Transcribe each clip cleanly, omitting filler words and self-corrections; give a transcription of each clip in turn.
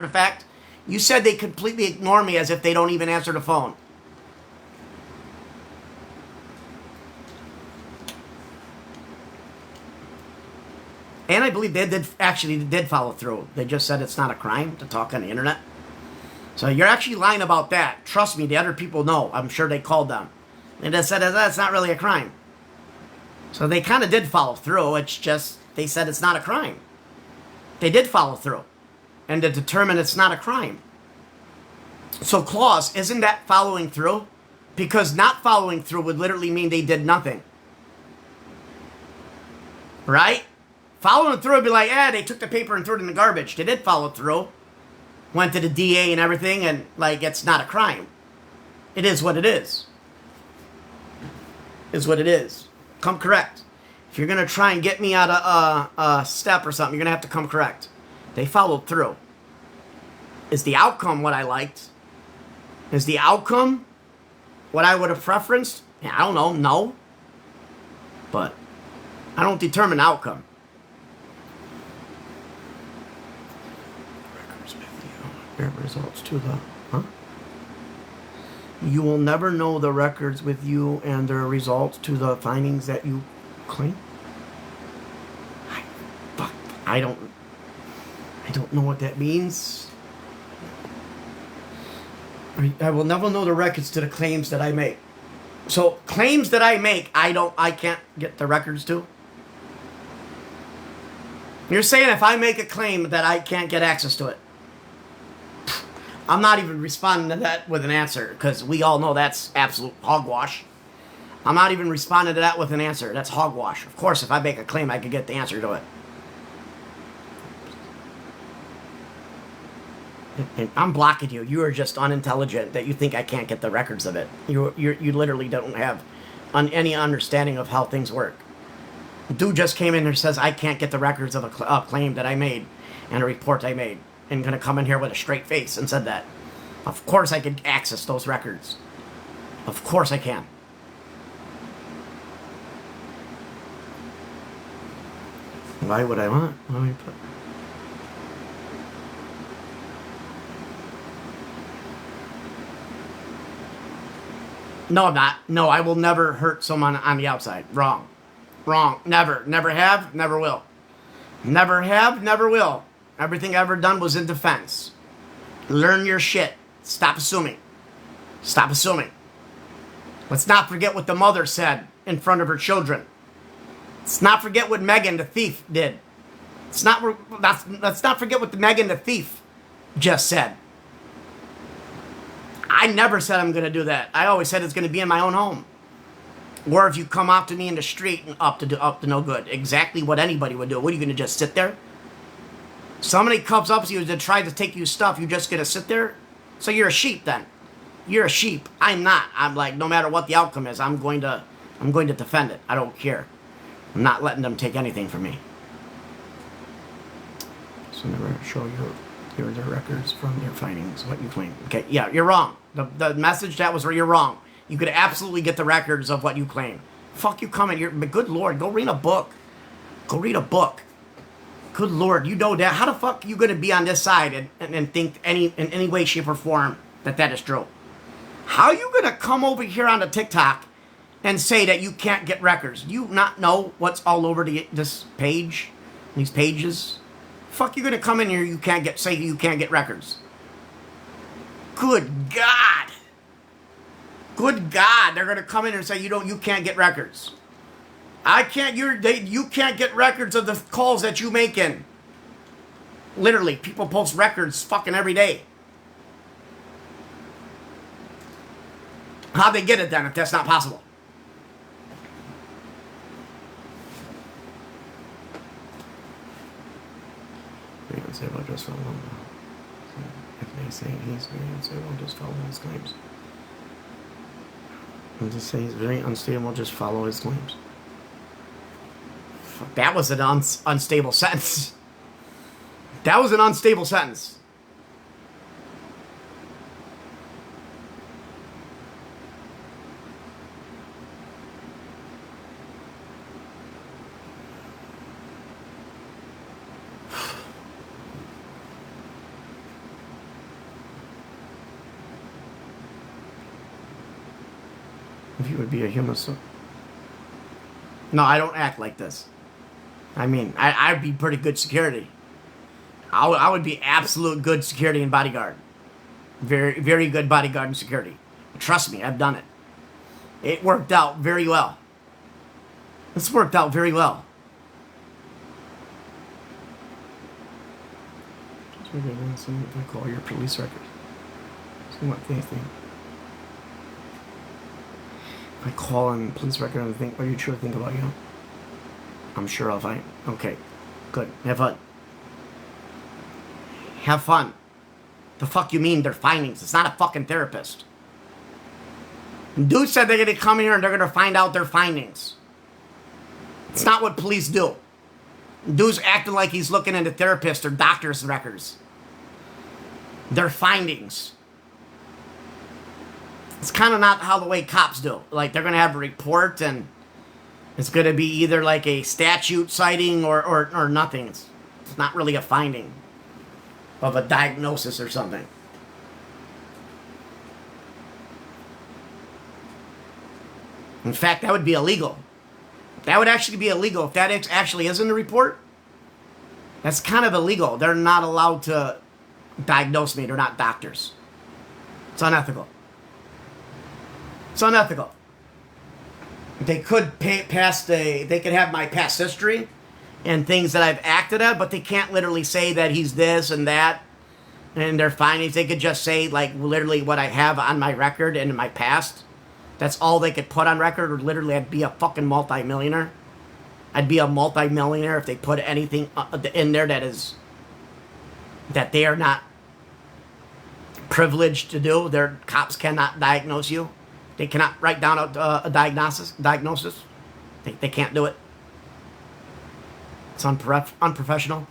of fact, you said they completely ignore me as if they don't even answer the phone. And I believe they did follow through. They just said it's not a crime to talk on the internet. So you're actually lying about that. Trust me, the other people know. I'm sure they called them. And they said that's not really a crime. So they kind of did follow through. It's just they said it's not a crime. They did follow through. And to determine it's not a crime. So Claus, isn't that following through? Because not following through would literally mean they did nothing. Right? Following through would be like, they took the paper and threw it in the garbage. They did follow through. Went to the DA and everything, and like, it's not a crime. It is what it is. Is what it is. Come correct. If you're going to try and get me out of a step or something, you're going to have to come correct. They followed through. Is the outcome what I liked? Is the outcome what I would have preferenced? Yeah, I don't know. No. But I don't determine outcome. Records with you. Results to the... Huh? You will never know the records with you and their results to the findings that you claim? I don't know what that means. I will never know the records to the claims that I make. So claims that I make, I can't get the records to. You're saying if I make a claim that I can't get access to it. I'm not even responding to that with an answer because we all know that's absolute hogwash. I'm not even responding to that with an answer. That's hogwash. Of course, if I make a claim, I could get the answer to it. And I'm blocking you. You are just unintelligent that you think I can't get the records of it. You literally don't have any understanding of how things work. Dude just came in and says I can't get the records of a claim that I made and a report I made. And gonna come in here with a straight face and said that. Of course I can access those records. Of course I can. Why would I want? Let me put... No, I'm not. No, I will never hurt someone on the outside. Wrong. Wrong. Never. Never have. Never will. Never have. Never will. Everything I ever done was in defense. Learn your shit. Stop assuming. Stop assuming. Let's not forget what the mother said in front of her children. Let's not forget what Megan the thief did. Let's not forget what Megan the thief just said. I never said I'm going to do that. I always said it's going to be in my own home. Or if you come up to me in the street and up to no good. Exactly what anybody would do. What, are you going to just sit there? Somebody comes up to you and tries to take you stuff, you just going to sit there? So you're a sheep then. You're a sheep. I'm not. I'm like, no matter what the outcome is, I'm going to defend it. I don't care. I'm not letting them take anything from me. So never show you the records from your findings, what you claim. Okay, yeah, you're wrong. The message that was where you're wrong. You could absolutely get the records of what you claim. Fuck you coming. Good Lord, go read a book. Go read a book. Good Lord, you know that. How the fuck are you going to be on this side and think in any way, shape, or form that is true? How are you going to come over here on the TikTok and say that you can't get records? Do you not know what's all over this page? These pages? Fuck you going to come in here say you can't get records? Good God. Good God. They're going to come in and say you can't get records. You can't get records of the calls that you make in. Literally, people post records fucking every day. How'd they get it then if that's not possible? Very unstable, just follow him. If they say he's very unstable, just follow his claims. And just say he's very unstable, just follow his claims. That was an unstable sentence. That was an unstable sentence. If you would be a human, so... No, I don't act like this. I mean, I'd be pretty good security. I would be absolute good security and bodyguard. Very, very good bodyguard and security. Trust me, I've done it. It worked out very well. This worked out very well. If I call your police record. See what they think. If I call in police record and think, what do you truly think about you? I'm sure I'll find. Okay, good. Have fun. Have fun. The fuck you mean their findings? It's not a fucking therapist. Dude said they're gonna come here and they're gonna find out their findings. It's not what police do. Dude's acting like he's looking into therapists or doctor's records. Their findings. It's kind of not how the way cops do. Like, they're gonna have a report and it's gonna be either like a statute citing or nothing. It's not really a finding of a diagnosis or something. In fact, that would be illegal. That would actually be illegal. If that actually is in the report, that's kind of illegal. They're not allowed to diagnose me. They're not doctors. It's unethical. It's unethical. They could they could have my past history and things that I've acted at, but they can't literally say that he's this and that and their findings. They could just say, like, literally what I have on my record and in my past. That's all they could put on record, or literally I'd be a fucking multi-millionaire. I'd be a multi-millionaire if they put anything in there that they are not privileged to do. Their cops cannot diagnose you. They cannot write down a diagnosis. They can't do it. It's unprofessional.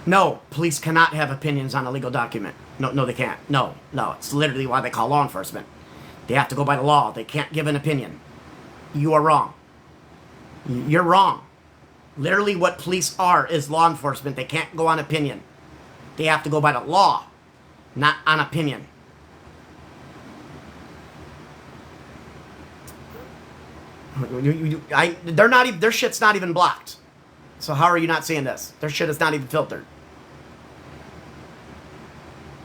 No, police cannot have opinions on a legal document. No, they can't. No. It's literally why they call law enforcement. They have to go by the law. They can't give an opinion. You are wrong. You're wrong. Literally what police are is law enforcement. They can't go on opinion. They have to go by the law, not on opinion. They're not even, their shit's not even blocked. So how are you not seeing this? Their shit is not even filtered.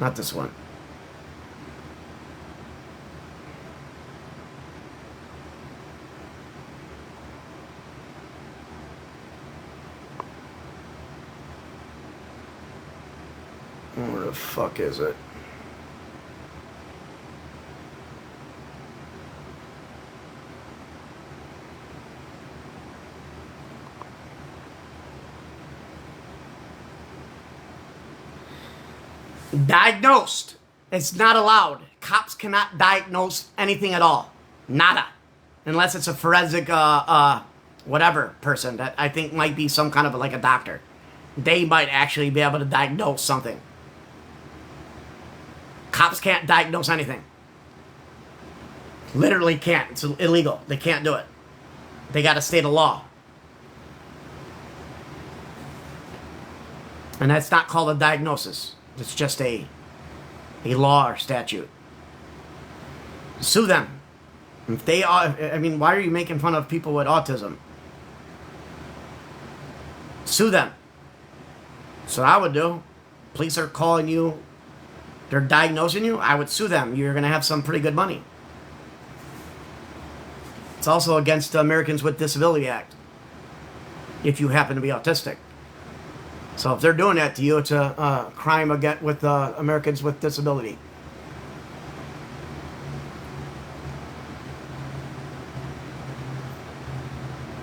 Not this one. Where the fuck is it? Diagnosed. It's not allowed. Cops cannot diagnose anything at all. Nada. Unless it's a forensic, whatever person that I think might be some kind of like a doctor. They might actually be able to diagnose something. Cops can't diagnose anything. Literally can't. It's illegal. They can't do it. They got to state a law. And that's not called a diagnosis. It's just a law or statute. Sue them. If they are, I mean, why are you making fun of people with autism? Sue them. That's what I would do. Police are calling you, they're diagnosing you, I would sue them. You're going to have some pretty good money. It's also against the Americans with Disability Act, if you happen to be autistic. So if they're doing that to you, it's a crime against with Americans with Disability.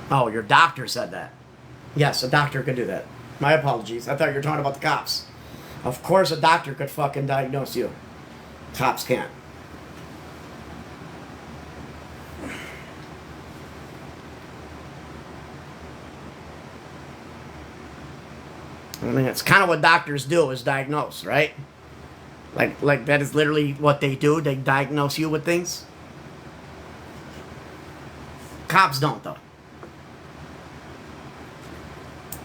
Oh, your doctor said that. Yes, a doctor could do that. My apologies. I thought you were talking about the cops. Of course a doctor could fucking diagnose you. Cops can't. I mean, it's kind of what doctors do, is diagnose, right? Like that is literally what they do. They diagnose you with things. Cops don't, though.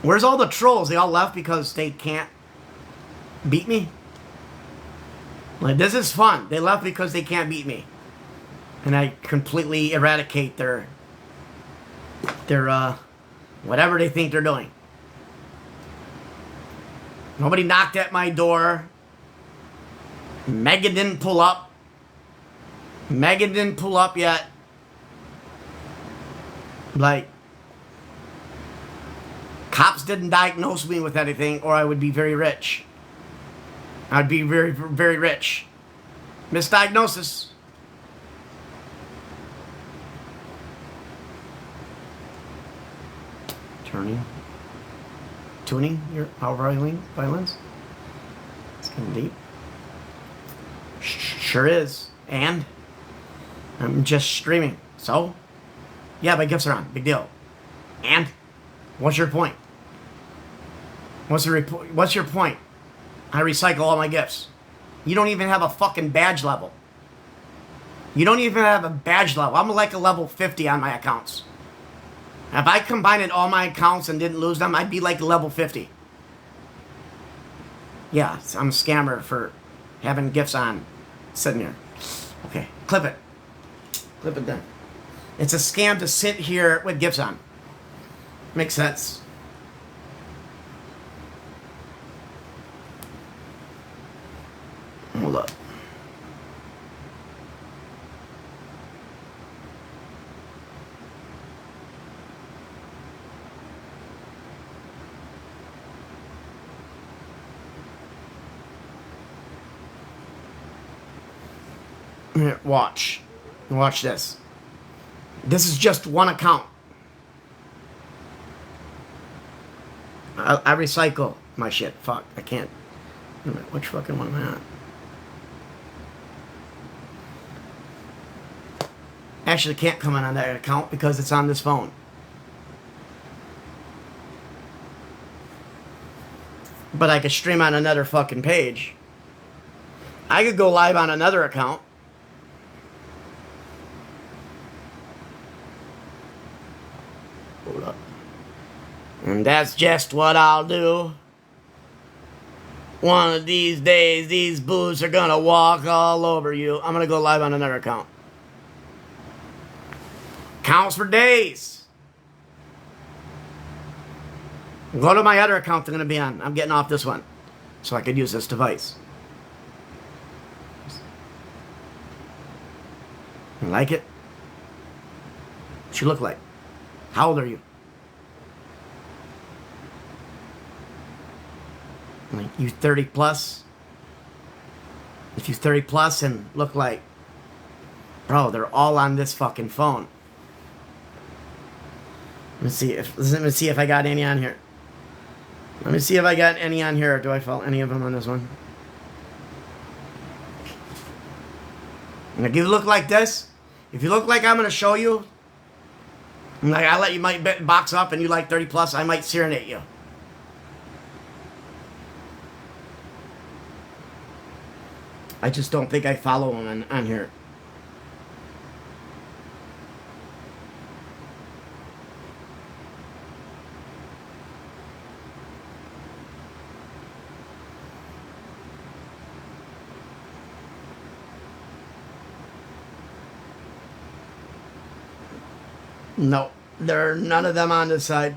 Where's all the trolls? They all left because they can't beat me? Like, this is fun. They left because they can't beat me. and I completely eradicate their whatever they think they're doing. Nobody knocked at my door. Megan didn't pull up. Megan didn't pull up yet. Like, cops didn't diagnose me with anything, or I would be very rich. I'd be very, very rich. Misdiagnosis. Tuning your violence. It's getting deep. Sure is. And I'm just streaming. So, yeah, my gifts are on. Big deal. And what's your point? What's your point? I recycle all my gifts. You don't even have a fucking badge level. You don't even have a badge level. I'm like a level 50 on my accounts. If I combined all my accounts and didn't lose them, I'd be like level 50. Yeah, I'm a scammer for having gifts on, sitting here. Okay, clip it. Clip it then. It's a scam to sit here with gifts on. Makes sense. Hold up. Here, watch. Watch this. This is just one account. I recycle my shit. Fuck, I can't. Wait a minute, which fucking one am I on? Actually, can't come in on that account because it's on this phone. But I could stream on another fucking page. I could go live on another account. Hold up. And that's just what I'll do. One of these days, these boots are gonna walk all over you. I'm gonna go live on another account. Counts for days. Go to my other account I'm gonna be on. I'm getting off this one so I could use this device. You like it? What you look like? How old are you? Like, you 30 plus? If you 30 plus and look like, bro, they're all on this fucking phone. Let me see if I got any on here. Let me see if I got any on here. Or do I follow any of them on this one? And if you look like this, if you look like I'm gonna show you, like I let you might box up and you like 30 plus, I might serenade you. I just don't think I follow them on here. No, there are none of them on this side.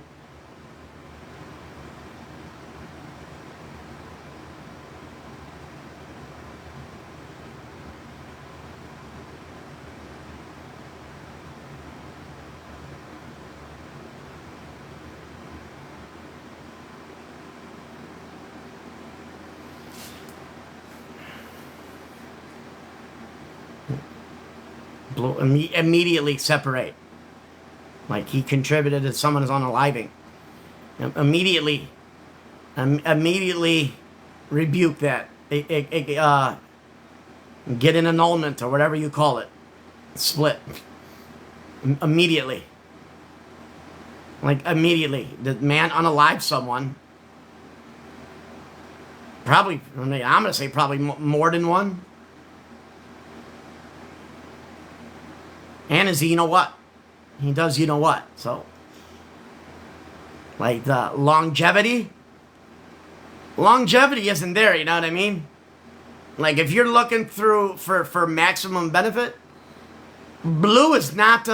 Immediately separate. Like he contributed to someone who's on a living. Immediately rebuke that. Get an annulment or whatever you call it. Split. Immediately. Like immediately. The man unalive someone. Probably, I'm going to say probably more than one. And is he, you know what? He does, you know what? So, like the longevity isn't there, you know what I mean? Like if you're looking through for maximum benefit, Blue is not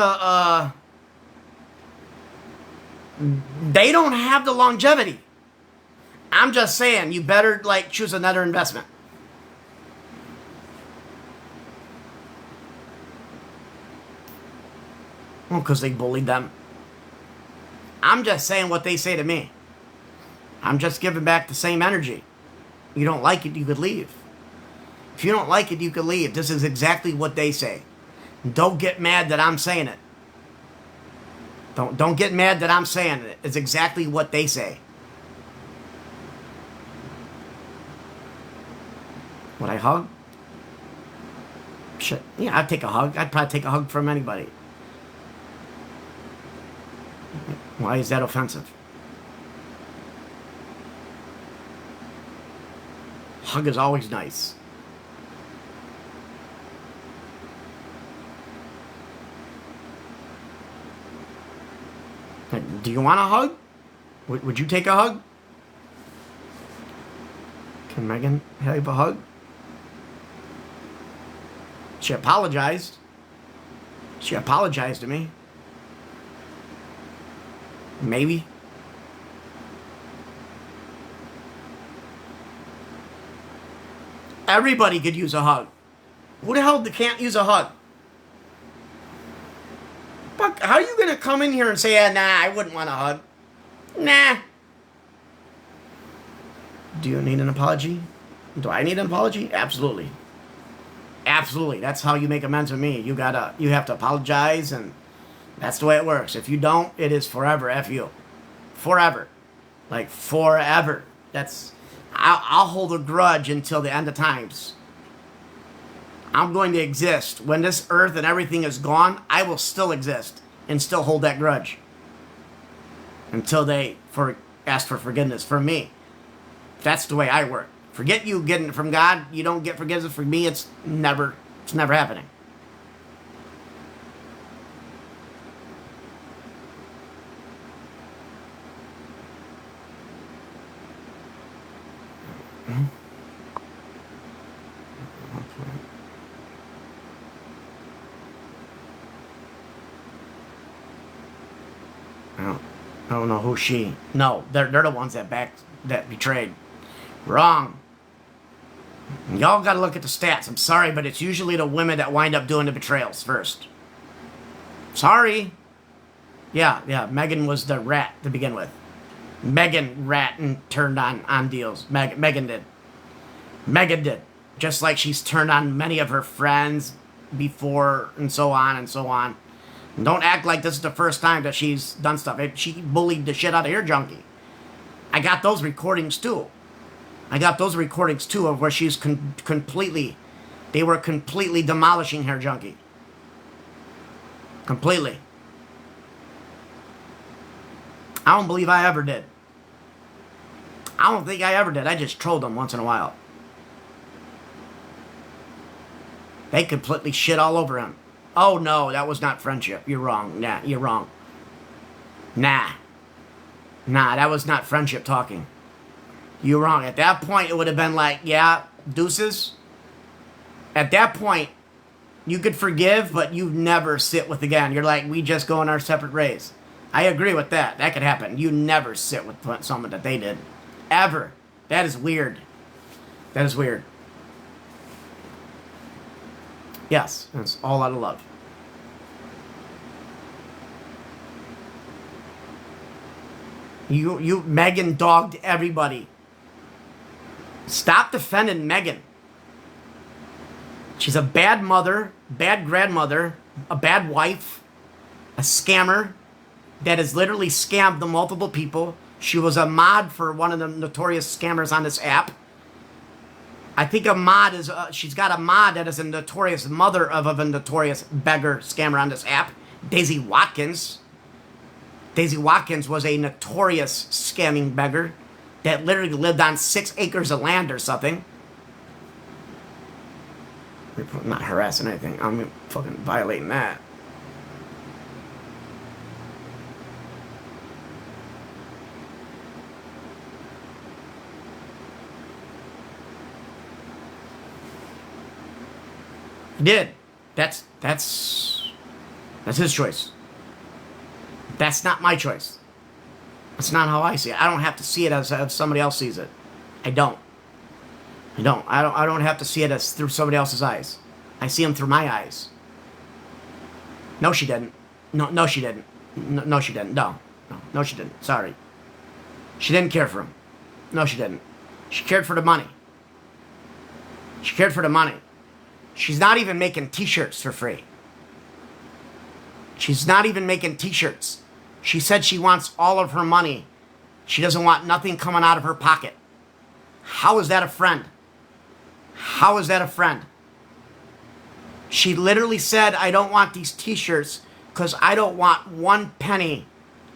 they don't have the longevity. I'm just saying, you better like choose another investment. Well, because they bullied them. I'm just saying what they say to me. I'm just giving back the same energy. You don't like it, you could leave. If you don't like it, you could leave. This is exactly what they say. Don't get mad that I'm saying it. Don't get mad that I'm saying it. It's exactly what they say. Would I hug? Shit. Yeah, I'd take a hug. I'd probably take a hug from anybody. Why is that offensive? Hug is always nice. Do you want a hug? Would you take a hug? Can Megan have a hug? She apologized. She apologized to me. Maybe. Everybody could use a hug. Who the hell can't use a hug? Fuck, how are you going to come in here and say, nah, I wouldn't want a hug? Nah. Do you need an apology? Do I need an apology? Absolutely. Absolutely. That's how you make amends with me. You have to apologize, and that's the way it works. If you don't, it is forever. F you. Forever. Like, forever. I'll hold a grudge until the end of times. I'm going to exist. When this earth and everything is gone, I will still exist and still hold that grudge. Until they ask for forgiveness from me. That's the way I work. Forget you getting it from God. You don't get forgiveness from me. It's never happening. I don't know who she. No, they're the ones that betrayed. Wrong. Y'all got to look at the stats. I'm sorry, but it's usually the women that wind up doing the betrayals first. Sorry. Yeah. Megan was the rat to begin with. Megan rat and turned on deals. Megan did. Megan did. Just like she's turned on many of her friends before, and so on and so on. And don't act like this is the first time that she's done stuff. She bullied the shit out of Hair Junkie. I got those recordings too. Of where she's they were completely demolishing Hair Junkie. Completely. I don't believe I ever did. I don't think I ever did. I just trolled them once in a while. They completely shit all over him. Oh no, that was not friendship. You're wrong. Nah, you're wrong. Nah, that was not friendship talking. You're wrong. At that point, it would have been like, yeah, deuces. At that point, you could forgive, but you never sit with again. You're like, we just go on our separate ways. I agree with that. That could happen. You never sit with someone that they did. Ever. That is weird. That is weird. Yes, it's all out of love. Megan dogged everybody. Stop defending Megan. She's a bad mother, bad grandmother, a bad wife, a scammer that has literally scammed the multiple people. She was a mod for one of the notorious scammers on this app. I think a mod is, she's got a mod that is a notorious mother of a notorious beggar scammer on this app, Daisy Watkins. Daisy Watkins was a notorious scamming beggar that literally lived on 6 acres of land or something. I'm not harassing anything. I'm fucking violating that. He did. That's That's his choice. That's not my choice. That's not how I see it. I don't have to see it as somebody else sees it. I don't. I don't have to see it as through somebody else's eyes. I see them through my eyes. No, she didn't. No, she didn't. No, she didn't. No, she didn't. Sorry. She didn't care for him. No, she didn't. She cared for the money. She cared for the money. She's not even making t-shirts for free. She's not even making t-shirts. She said she wants all of her money. She doesn't want nothing coming out of her pocket. How is that a friend? How is that a friend? She literally said, I don't want these t-shirts because I don't want 1 penny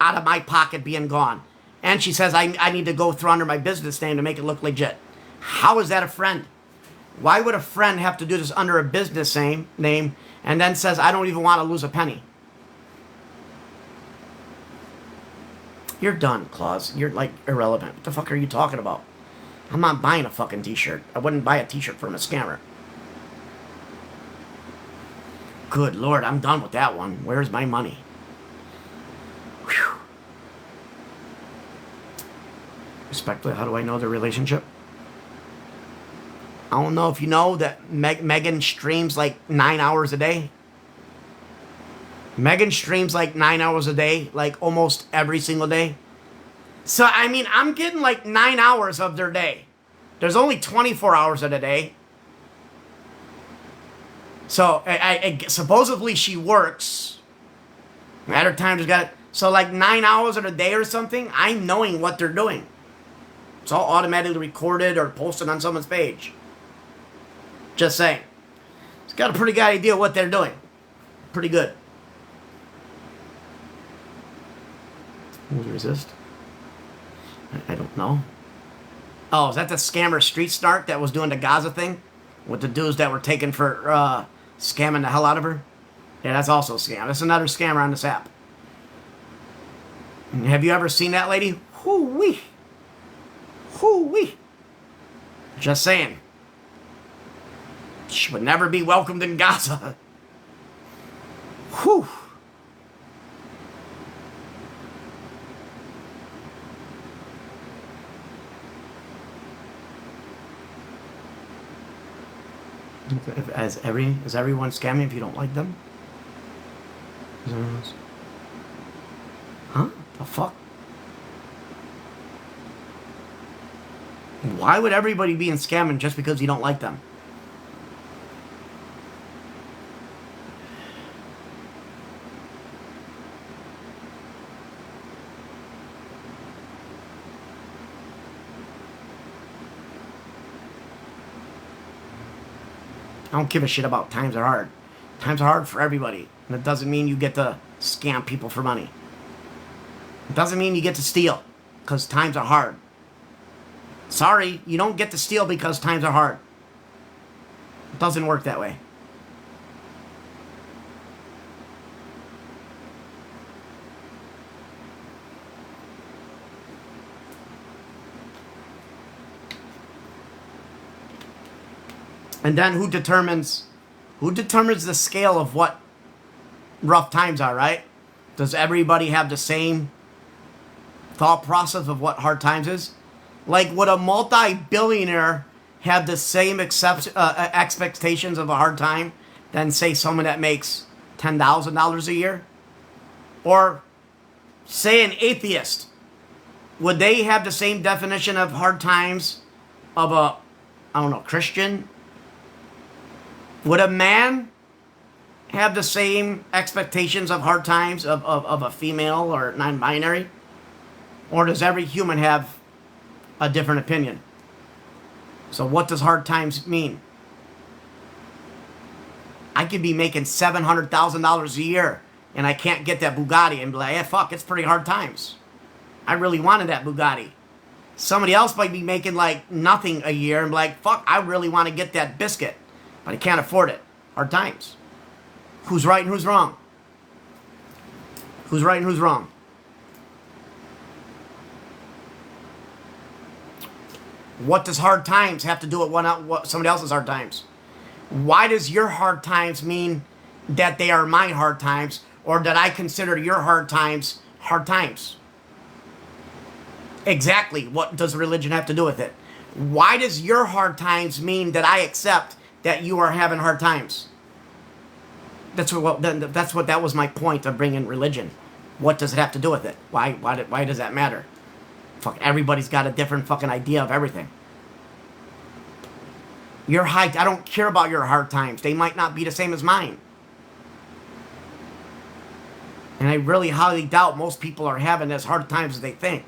out of my pocket being gone. And she says, I need to go through under my business name to make it look legit. How is that a friend? Why would a friend have to do this under a business name and then says, I don't even want to lose a penny? You're done, Claus. You're like irrelevant. What the fuck are you talking about? I'm not buying a fucking t-shirt. I wouldn't buy a t-shirt from a scammer. Good Lord, I'm done with that one. Where's my money? Whew. Respectfully, how do I know the relationship? I don't know if you know that Megan streams like 9 hours a day. Megan streams like 9 hours a day, like almost every single day. So, I mean, I'm getting like 9 hours of their day. There's only 24 hours in a day. So, I supposedly she works. At her time, just got it. So, like 9 hours in a day or something, I'm knowing what they're doing. It's all automatically recorded or posted on someone's page. Just saying. It's got a pretty good idea what they're doing. Pretty good. Will you resist? I don't know. Oh, is that the scammer Street Snark that was doing the Gaza thing? With the dudes that were taken for scamming the hell out of her? Yeah, that's also a scam. That's another scammer on this app. And have you ever seen that lady? Hoo-wee. Hoo-wee. Just saying. She would never be welcomed in Gaza. Whew. Is everyone scamming if you don't like them? Huh? The fuck? Why would everybody be in scamming just because you don't like them? I don't give a shit about times are hard. Times are hard for everybody. And it doesn't mean you get to scam people for money. It doesn't mean you get to steal because times are hard. Sorry, you don't get to steal because times are hard. It doesn't work that way. And then who determines the scale of what rough times are, right? Does everybody have the same thought process of what hard times is? Like, would a multi-billionaire have the same expectations of a hard time than, say, someone that makes $10,000 a year? Or, say, an atheist. Would they have the same definition of hard times of a, I don't know, Christian? Would a man have the same expectations of hard times of a female or non-binary? Or does every human have a different opinion? So what does hard times mean? I could be making $700,000 a year and I can't get that Bugatti and be like, fuck, it's pretty hard times. I really wanted that Bugatti. Somebody else might be making like nothing a year and be like, fuck, I really want to get that biscuit. But I can't afford it. Hard times. Who's right and who's wrong? Who's right and who's wrong? What does hard times have to do with what somebody else's hard times? Why does your hard times mean that they are my hard times or that I consider your hard times hard times? Exactly. What does religion have to do with it? Why does your hard times mean that I accept that you are having hard times? That was my point of bringing religion. What does it have to do with it? Why does that matter? Fuck, everybody's got a different fucking idea of everything. I don't care about your hard times. They might not be the same as mine. And I really highly doubt most people are having as hard times as they think.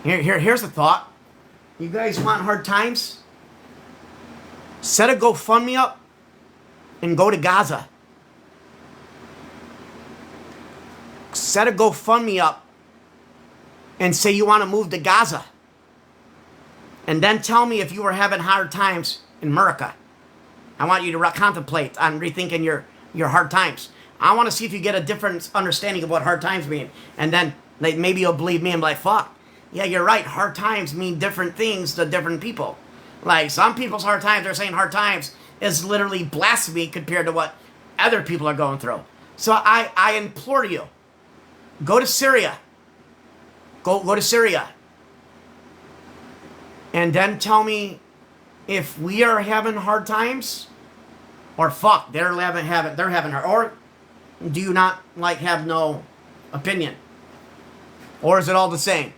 Here's a thought. You guys want hard times? Set a GoFundMe up and go to Gaza. Set a GoFundMe up and say you want to move to Gaza. And then tell me if you were having hard times in America. I want you to contemplate on rethinking your hard times. I want to see if you get a different understanding of what hard times mean. And then maybe you'll believe me and be like, fuck. Yeah, you're right. Hard times mean different things to different people. Like, some people's hard times, they're saying hard times is literally blasphemy compared to what other people are going through. So I implore you, go to Syria. Go to Syria. And then tell me if we are having hard times, or fuck, they're having hard, or do you not have no opinion? Or is it all the same?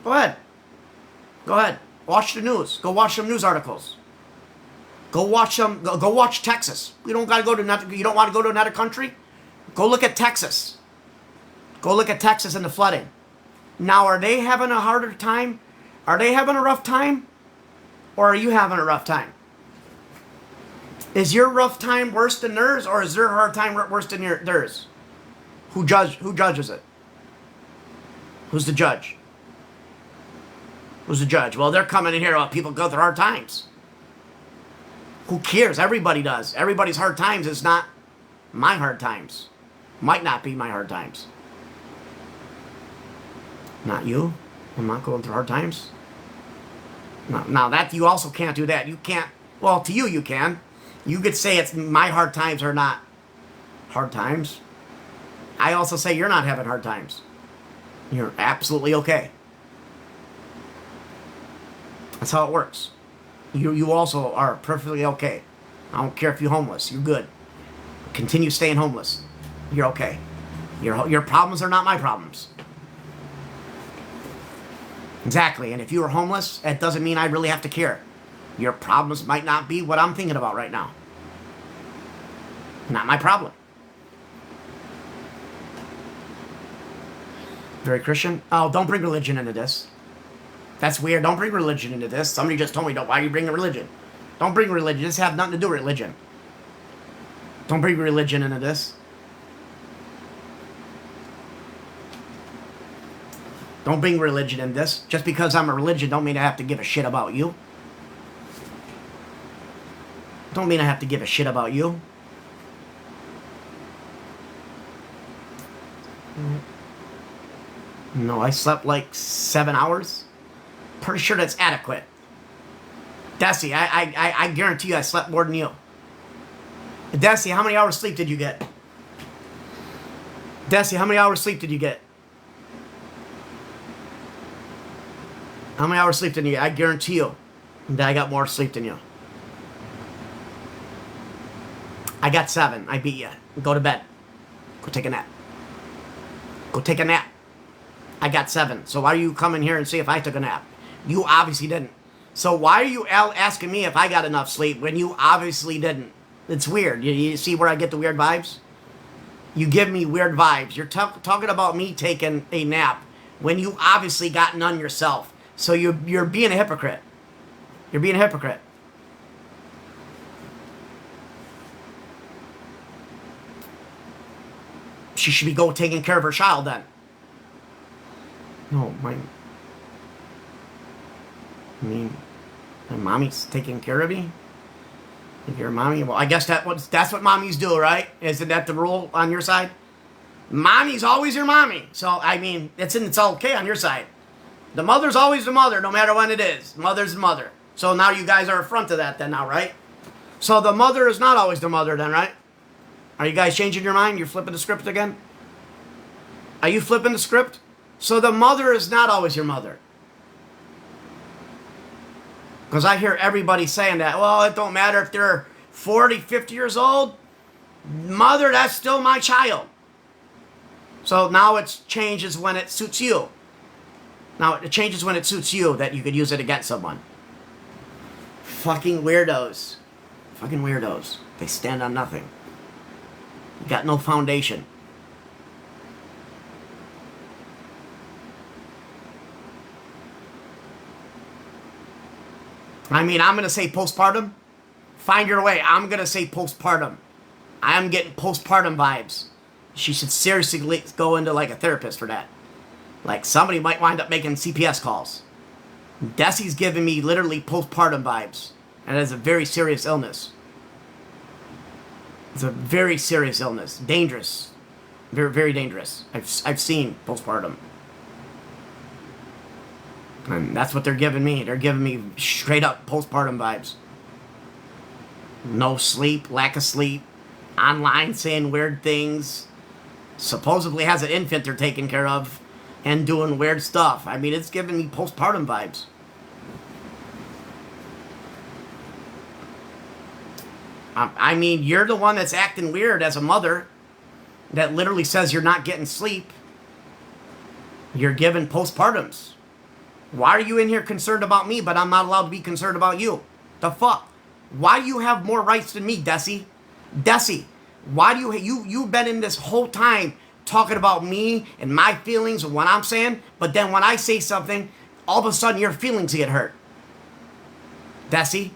Go ahead. Watch the news. Go watch some news articles. Go watch them. Go watch Texas. You don't got to go to another. You don't want to go to another country? Go look at Texas. Go look at Texas and the flooding. Now, are they having a harder time? Are they having a rough time? Or are you having a rough time? Is your rough time worse than theirs, or is their hard time worse than theirs? Who judges it? Who's the judge? Who's the judge? Well, they're coming in here while people go through hard times. Who cares? Everybody does. Everybody's hard times is not my hard times. Might not be my hard times. Not you. I'm not going through hard times. Now that you also can't do that. You can't. Well, to you can. You could say it's my hard times are not hard times. I also say you're not having hard times. You're absolutely okay. That's how it works. You also are perfectly okay. I don't care if you're homeless. You're good. Continue staying homeless. You're okay. Your problems are not my problems. Exactly. And if you were homeless, that doesn't mean I really have to care. Your problems might not be what I'm thinking about right now. Not my problem. Very Christian. Oh, don't bring religion into this. That's weird. Don't bring religion into this. Somebody just told me, why are you bringing religion? Don't bring religion. This has nothing to do with religion. Don't bring religion into this. Don't bring religion in this. Just because I'm a religion don't mean I have to give a shit about you. Don't mean I have to give a shit about you. No, I slept like 7 hours. Pretty sure that's adequate. Desi, I guarantee you I slept more than you. Desi, how many hours sleep did you get? Desi, how many hours sleep did you get? How many hours sleep did you get? I guarantee you that I got more sleep than you. I got 7. I beat you. Go to bed. Go take a nap. Go take a nap. I got 7. So why are you coming here and see if I took a nap? You obviously didn't. So why are you asking me if I got enough sleep when you obviously didn't? It's weird. You see where I get the weird vibes? You give me weird vibes. You're talking about me taking a nap when you obviously got none yourself. So you're being a hypocrite. You're being a hypocrite. She should be taking care of her child then. No, my mommy's taking care of me? If you're a mommy, well, I guess that's what mommies do, right? Isn't that the rule on your side? Mommy's always your mommy. So, I mean, it's all okay on your side. The mother's always the mother, no matter when it is. Mother's the mother. So now you guys are in front of that then now, right? So the mother is not always the mother then, right? Are you guys changing your mind? You're flipping the script again? Are you flipping the script? So the mother is not always your mother. Because I hear everybody saying that, well, it don't matter if they're 40, 50 years old. Mother, that's still my child. So now it changes when it suits you. Now it changes when it suits you that you could use it against someone. Fucking weirdos. Fucking weirdos. They stand on nothing. You got no foundation. I mean, I'm going to say postpartum. Find your way. I'm going to say postpartum. I'm getting postpartum vibes. She should seriously go into like a therapist for that. Like somebody might wind up making CPS calls. Desi's giving me literally postpartum vibes. And it is a very serious illness. It's a very serious illness. Dangerous. Very, very dangerous. I've seen postpartum. And that's what they're giving me. They're giving me straight up postpartum vibes. No sleep, lack of sleep, online saying weird things, supposedly has an infant they're taking care of, and doing weird stuff. I mean, it's giving me postpartum vibes. I mean, you're the one that's acting weird as a mother that literally says you're not getting sleep. You're giving postpartums. Why are you in here concerned about me, but I'm not allowed to be concerned about you? The fuck? Why do you have more rights than me, Desi? Desi, why do you've been in this whole time talking about me and my feelings and what I'm saying, but then when I say something, all of a sudden your feelings get hurt. Desi,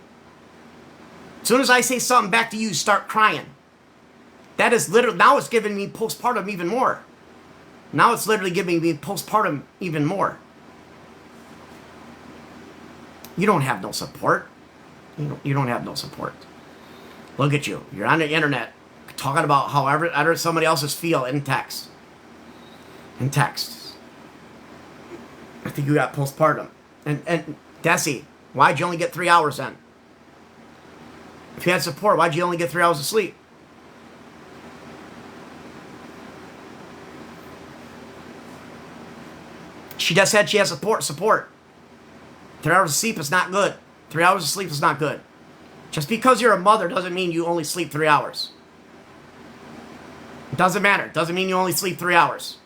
as soon as I say something back to you, start crying. That is literally, now it's giving me postpartum even more. Now it's literally giving me postpartum even more. You don't have no support. You don't have no support. Look at you. You're on the internet talking about however somebody else's feel in text. In text. I think you got postpartum. And Desi, why'd you only get 3 hours then? If you had support, why'd you only get 3 hours of sleep? She just said she has support. 3 hours of sleep is not good. 3 hours of sleep is not good. Just because you're a mother doesn't mean you only sleep 3 hours. It doesn't matter. It doesn't mean you only sleep 3 hours.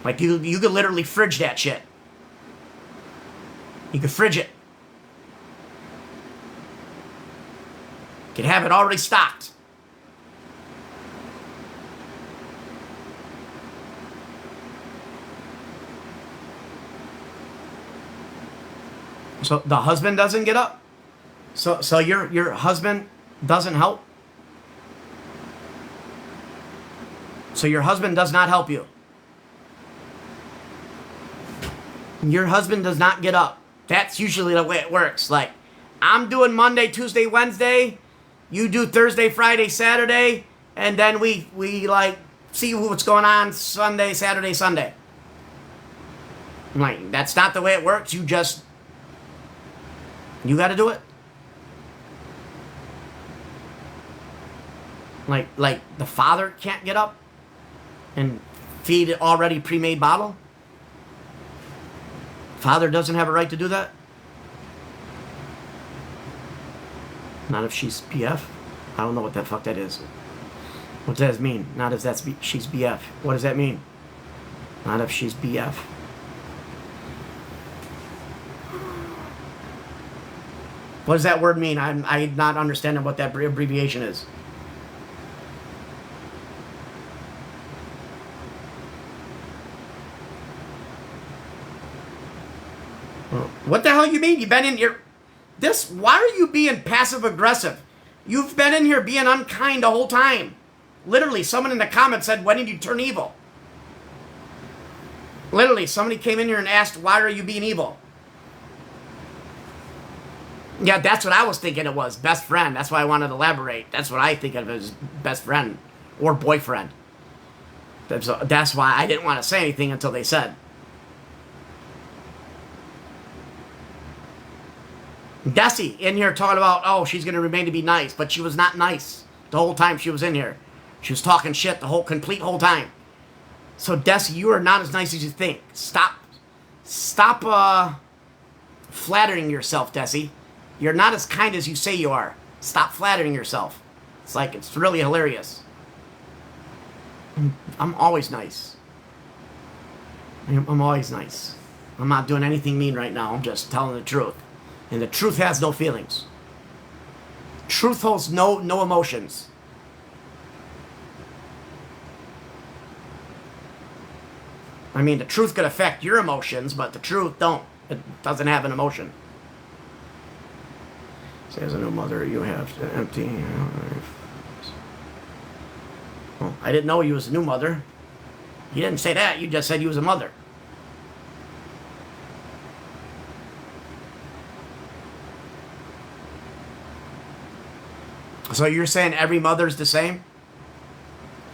Like, you could literally fridge that shit. You could fridge it. You could have it already stocked. So the husband doesn't get up? So your husband doesn't help? So your husband does not help you? Your husband does not get up. That's usually the way it works. Like, I'm doing Monday, Tuesday, Wednesday. You do Thursday, Friday, Saturday. And then we like, see what's going on Sunday, Saturday, Sunday. I'm like, that's not the way it works. You got to do it. Like the father can't get up and feed an already pre-made bottle? Father doesn't have a right to do that? Not if she's BF? I don't know what the fuck that is. What does that mean? Not if she's BF. What does that mean? Not if she's BF. What does that word mean? I'm not understanding what that abbreviation is. What the hell you mean? You've been in here... Why are you being passive-aggressive? You've been in here being unkind the whole time. Literally, someone in the comments said, when did you turn evil? Literally, somebody came in here and asked, why are you being evil? Yeah, that's what I was thinking it was. Best friend. That's why I wanted to elaborate. That's what I think of as best friend. Or boyfriend. That's why I didn't want to say anything until they said. Desi in here talking about, oh, she's going to remain to be nice, but she was not nice the whole time she was in here. She was talking shit the whole time. So Desi, you are not as nice as you think. Stop flattering yourself, Desi. You're not as kind as you say you are. Stop flattering yourself. It's really hilarious. I'm always nice. I'm always nice. I'm not doing anything mean right now. I'm just telling the truth. And the truth has no feelings. Truth holds no emotions. I mean, the truth could affect your emotions, but the truth don't. It doesn't have an emotion. Say, as a new mother, you have to empty. Well, I didn't know you was a new mother. You didn't say that. You just said you was a mother. So you're saying every mother's the same?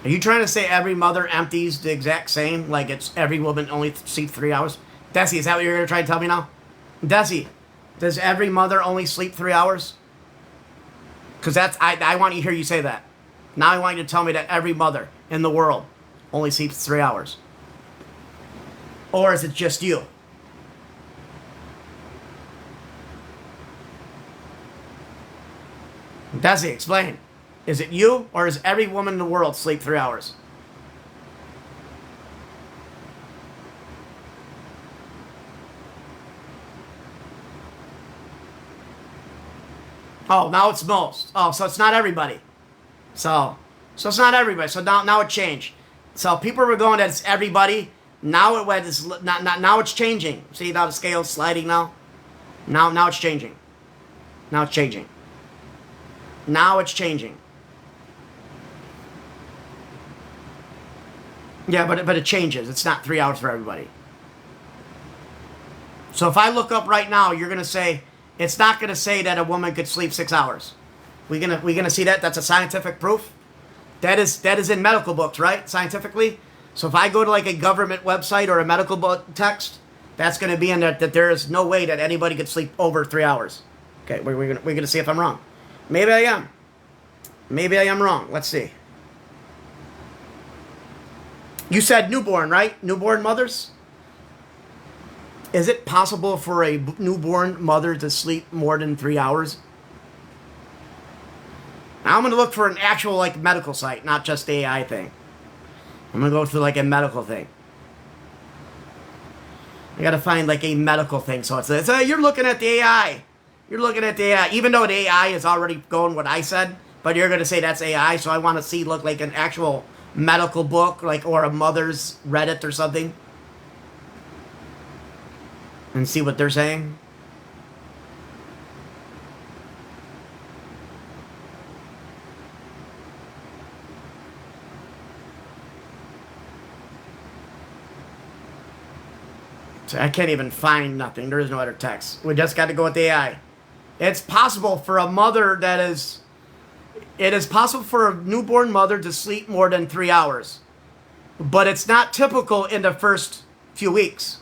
Are you trying to say every mother empties the exact same? Like it's every woman only sleeps 3 hours? Desi, is that what you're going to try to tell me now? Desi, does every mother only sleep 3 hours? Because I want to hear you say that. Now I want you to tell me that every mother in the world only sleeps 3 hours. Or is it just you? Desi, explain. Is it you, or does every woman in the world sleep 3 hours? Oh, now it's most. Oh, so it's not everybody. So it's not everybody. So now it changed. So people were going that it's everybody. Now it went. Now it's changing. See how the scale's sliding now. Now it's changing. Now it's changing. Now it's changing. Yeah, but it changes. It's not 3 hours for everybody. So if I look up right now, you're gonna say it's not gonna say that a woman could sleep 6 hours. We gonna see that? That's a scientific proof. That is in medical books, right? Scientifically. So if I go to like a government website or a medical book text, that's gonna be in there that there is no way that anybody could sleep over 3 hours. Okay, we're gonna see if I'm wrong. Maybe I am. Maybe I am wrong. Let's see. You said newborn, right? Newborn mothers? Is it possible for a newborn mother to sleep more than 3 hours? Now I'm going to look for an actual like medical site, not just the AI thing. I'm going to go through like a medical thing. I got to find like a medical thing. So it's you're looking at the AI. You're looking at the AI. Even though the AI is already going what I said, but you're going to say that's AI. So I want to see look like an actual medical book, like, or a mother's Reddit or something, and see what they're saying. So I can't even find nothing. There is no other text. We just got to go with the AI. It's possible for a mother it is possible for a newborn mother to sleep more than 3 hours. But it's not typical in the first few weeks.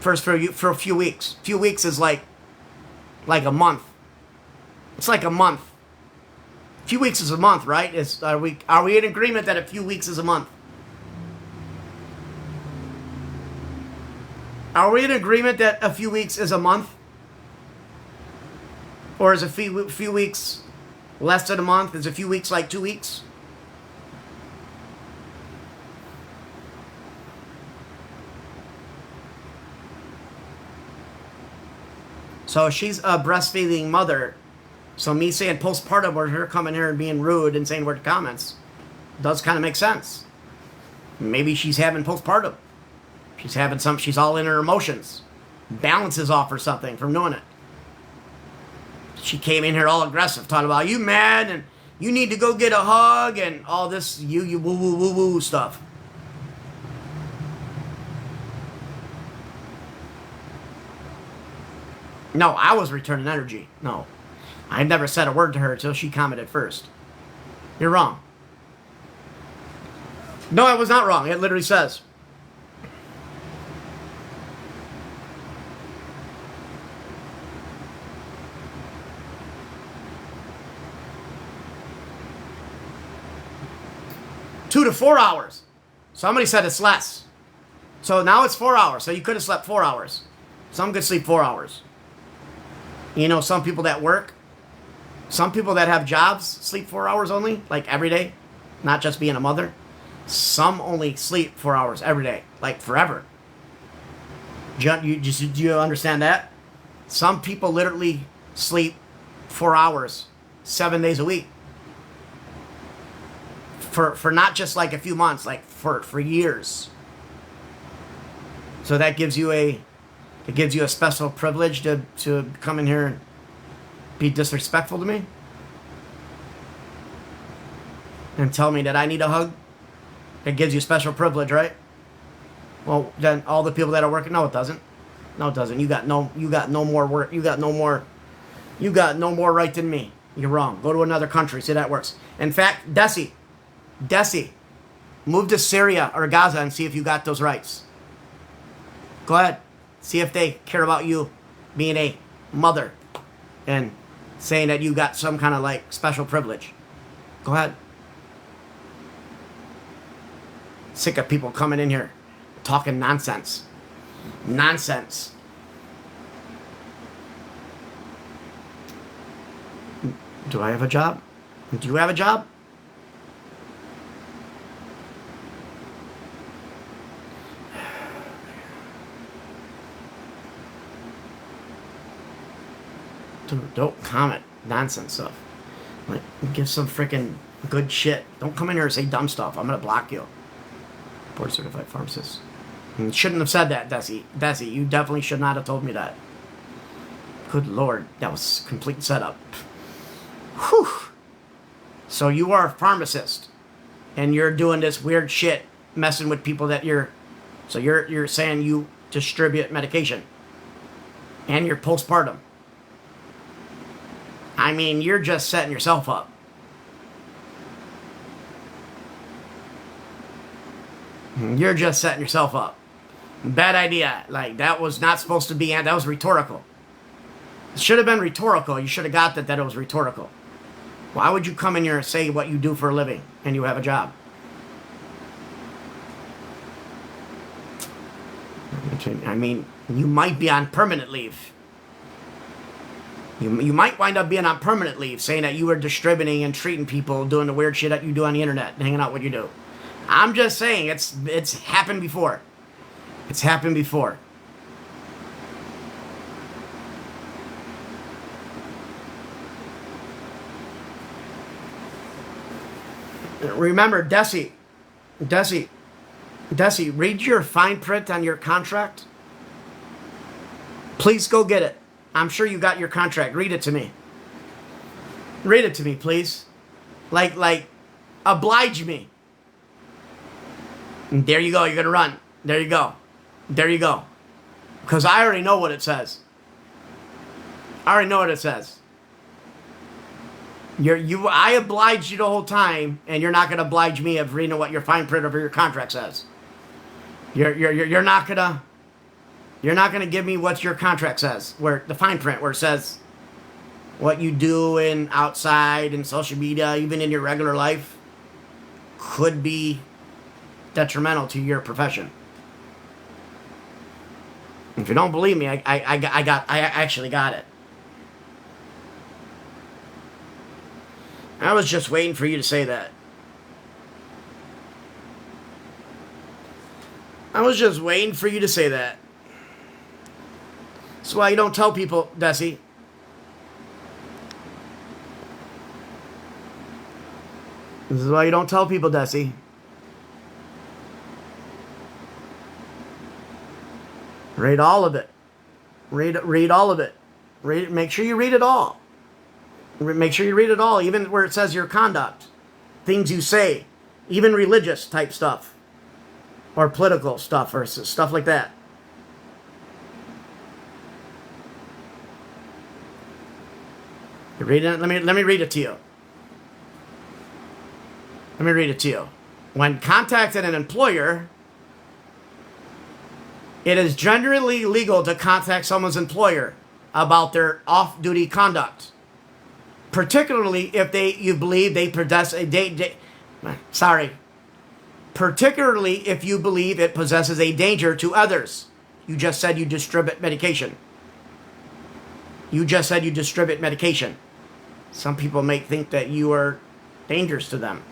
For a few weeks. Few weeks is like a month. It's like a month. A few weeks is a month, right? Are we in agreement that a few weeks is a month? Are we in agreement that a few weeks is a month? Or is a few weeks less than a month? Is a few weeks like 2 weeks? So she's a breastfeeding mother. So me saying postpartum or her coming here and being rude and saying weird comments does kind of make sense. Maybe she's having postpartum. She's all in her emotions. Balance is off or something from doing it. She came in here all aggressive, talking about you mad and you need to go get a hug and all this you woo woo woo woo stuff. No, I was returning energy. No. I never said a word to her until she commented first. You're wrong. No, I was not wrong. It literally says. 2 to 4 hours. Somebody said it's less. So now it's 4 hours. So you could have slept 4 hours. Some could sleep 4 hours. You know, some people that work, some people that have jobs sleep 4 hours only, like every day, not just being a mother. Some only sleep 4 hours every day, like forever. Do you understand that? Some people literally sleep 4 hours, 7 days a week. For not just like a few months, like for years. So that gives you a special privilege to come in here and be disrespectful to me and tell me that I need a hug. It gives you special privilege, right? Well, then all the people that are working, no, it doesn't. No, it doesn't. You got no more work. You got no more right than me. You're wrong. Go to another country. See, that works. In fact, Desi, move to Syria or Gaza and see if you got those rights. Go ahead. See if they care about you being a mother and saying that you got some kind of like special privilege. Go ahead. Sick of people coming in here talking nonsense. Nonsense. Do I have a job? Do you have a job? Dude, don't comment nonsense stuff. Like, give some freaking good shit. Don't come in here and say dumb stuff. I'm gonna block you. Board certified pharmacist. You shouldn't have said that, Desi. Desi, you definitely should not have told me that. Good Lord, that was complete setup. Whew. So you are a pharmacist, and you're doing this weird shit, messing with people that you're saying you distribute medication, and you're postpartum. I mean, you're just setting yourself up. You're just setting yourself up. Bad idea. Like, that was not supposed to be, that was rhetorical. It should have been rhetorical. You should have got that it was rhetorical. Why would you come in here and say what you do for a living and you have a job? I mean, you might be on permanent leave. You might wind up being on permanent leave, saying that you were distributing and treating people, doing the weird shit that you do on the internet, hanging out what you do. I'm just saying, it's happened before. It's happened before. Remember, Desi, read your fine print on your contract. Please go get it. I'm sure you got your contract. Read it to me. Read it to me, please. Like, oblige me. And there you go. You're going to run. There you go. There you go. Because I already know what it says. I already know what it says. I obliged you the whole time, and you're not going to oblige me of reading what your fine print of your contract says. You're not gonna give me what your contract says, where the fine print, where it says what you do in outside and social media, even in your regular life, could be detrimental to your profession. If you don't believe me, I actually got it. I was just waiting for you to say that. I was just waiting for you to say that. That's why you don't tell people, Desi. This is why you don't tell people, Desi. Read all of it. Read all of it. Make sure you read it all. Make sure you read it all, even where it says your conduct, things you say, even religious type stuff, or political stuff, or stuff like that. You read it? Let me read it to you. Let me read it to you. When contacting an employer, it is generally legal to contact someone's employer about their off-duty conduct, particularly if you believe they possess a particularly if you believe it possesses a danger to others. You just said you distribute medication. You just said you distribute medication. Some people may think that you are dangerous to them.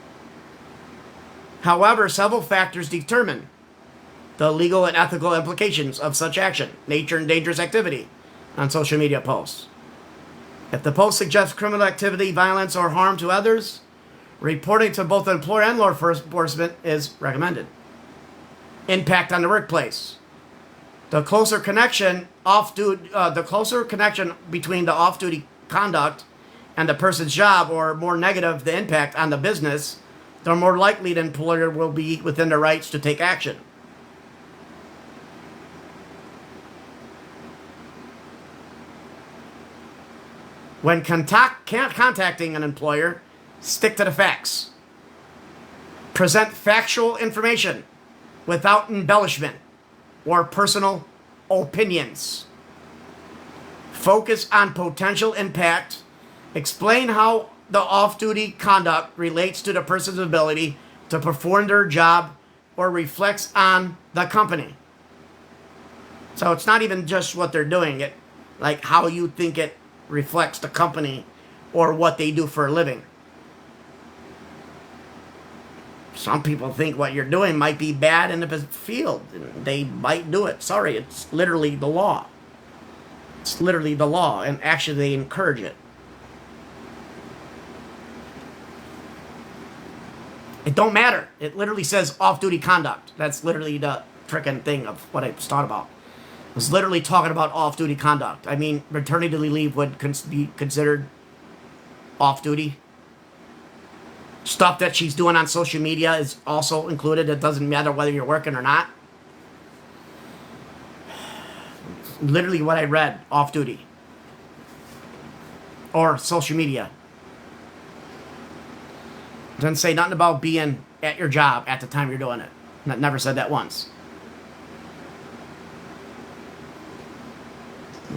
However, several factors determine the legal and ethical implications of such action, nature, and dangerous activity on social media posts. If the post suggests criminal activity, violence, or harm to others, reporting to both the employer and law enforcement is recommended. Impact on the workplace. The closer connection between the off-duty conduct and the person's job, or more negative the impact on the business, the more likely the employer will be within their rights to take action. When contacting an employer, stick to the facts. Present factual information without embellishment or personal opinions. Focus on potential impact. Explain how the off-duty conduct relates to the person's ability to perform their job or reflects on the company. So it's not even just what they're doing, it like how you think it reflects the company or what they do for a living. Some people think what you're doing might be bad in the field. They might do it. Sorry, it's literally the law. It's literally the law, and actually they encourage it. It don't matter. It literally says off-duty conduct. That's literally the frickin' thing of what I was talking about. I was literally talking about off-duty conduct. I mean, maternity leave would be considered off-duty. Stuff that she's doing on social media is also included. It doesn't matter whether you're working or not. Literally what I read, off-duty. Or social media. Doesn't say nothing about being at your job at the time you're doing it. Never said that once.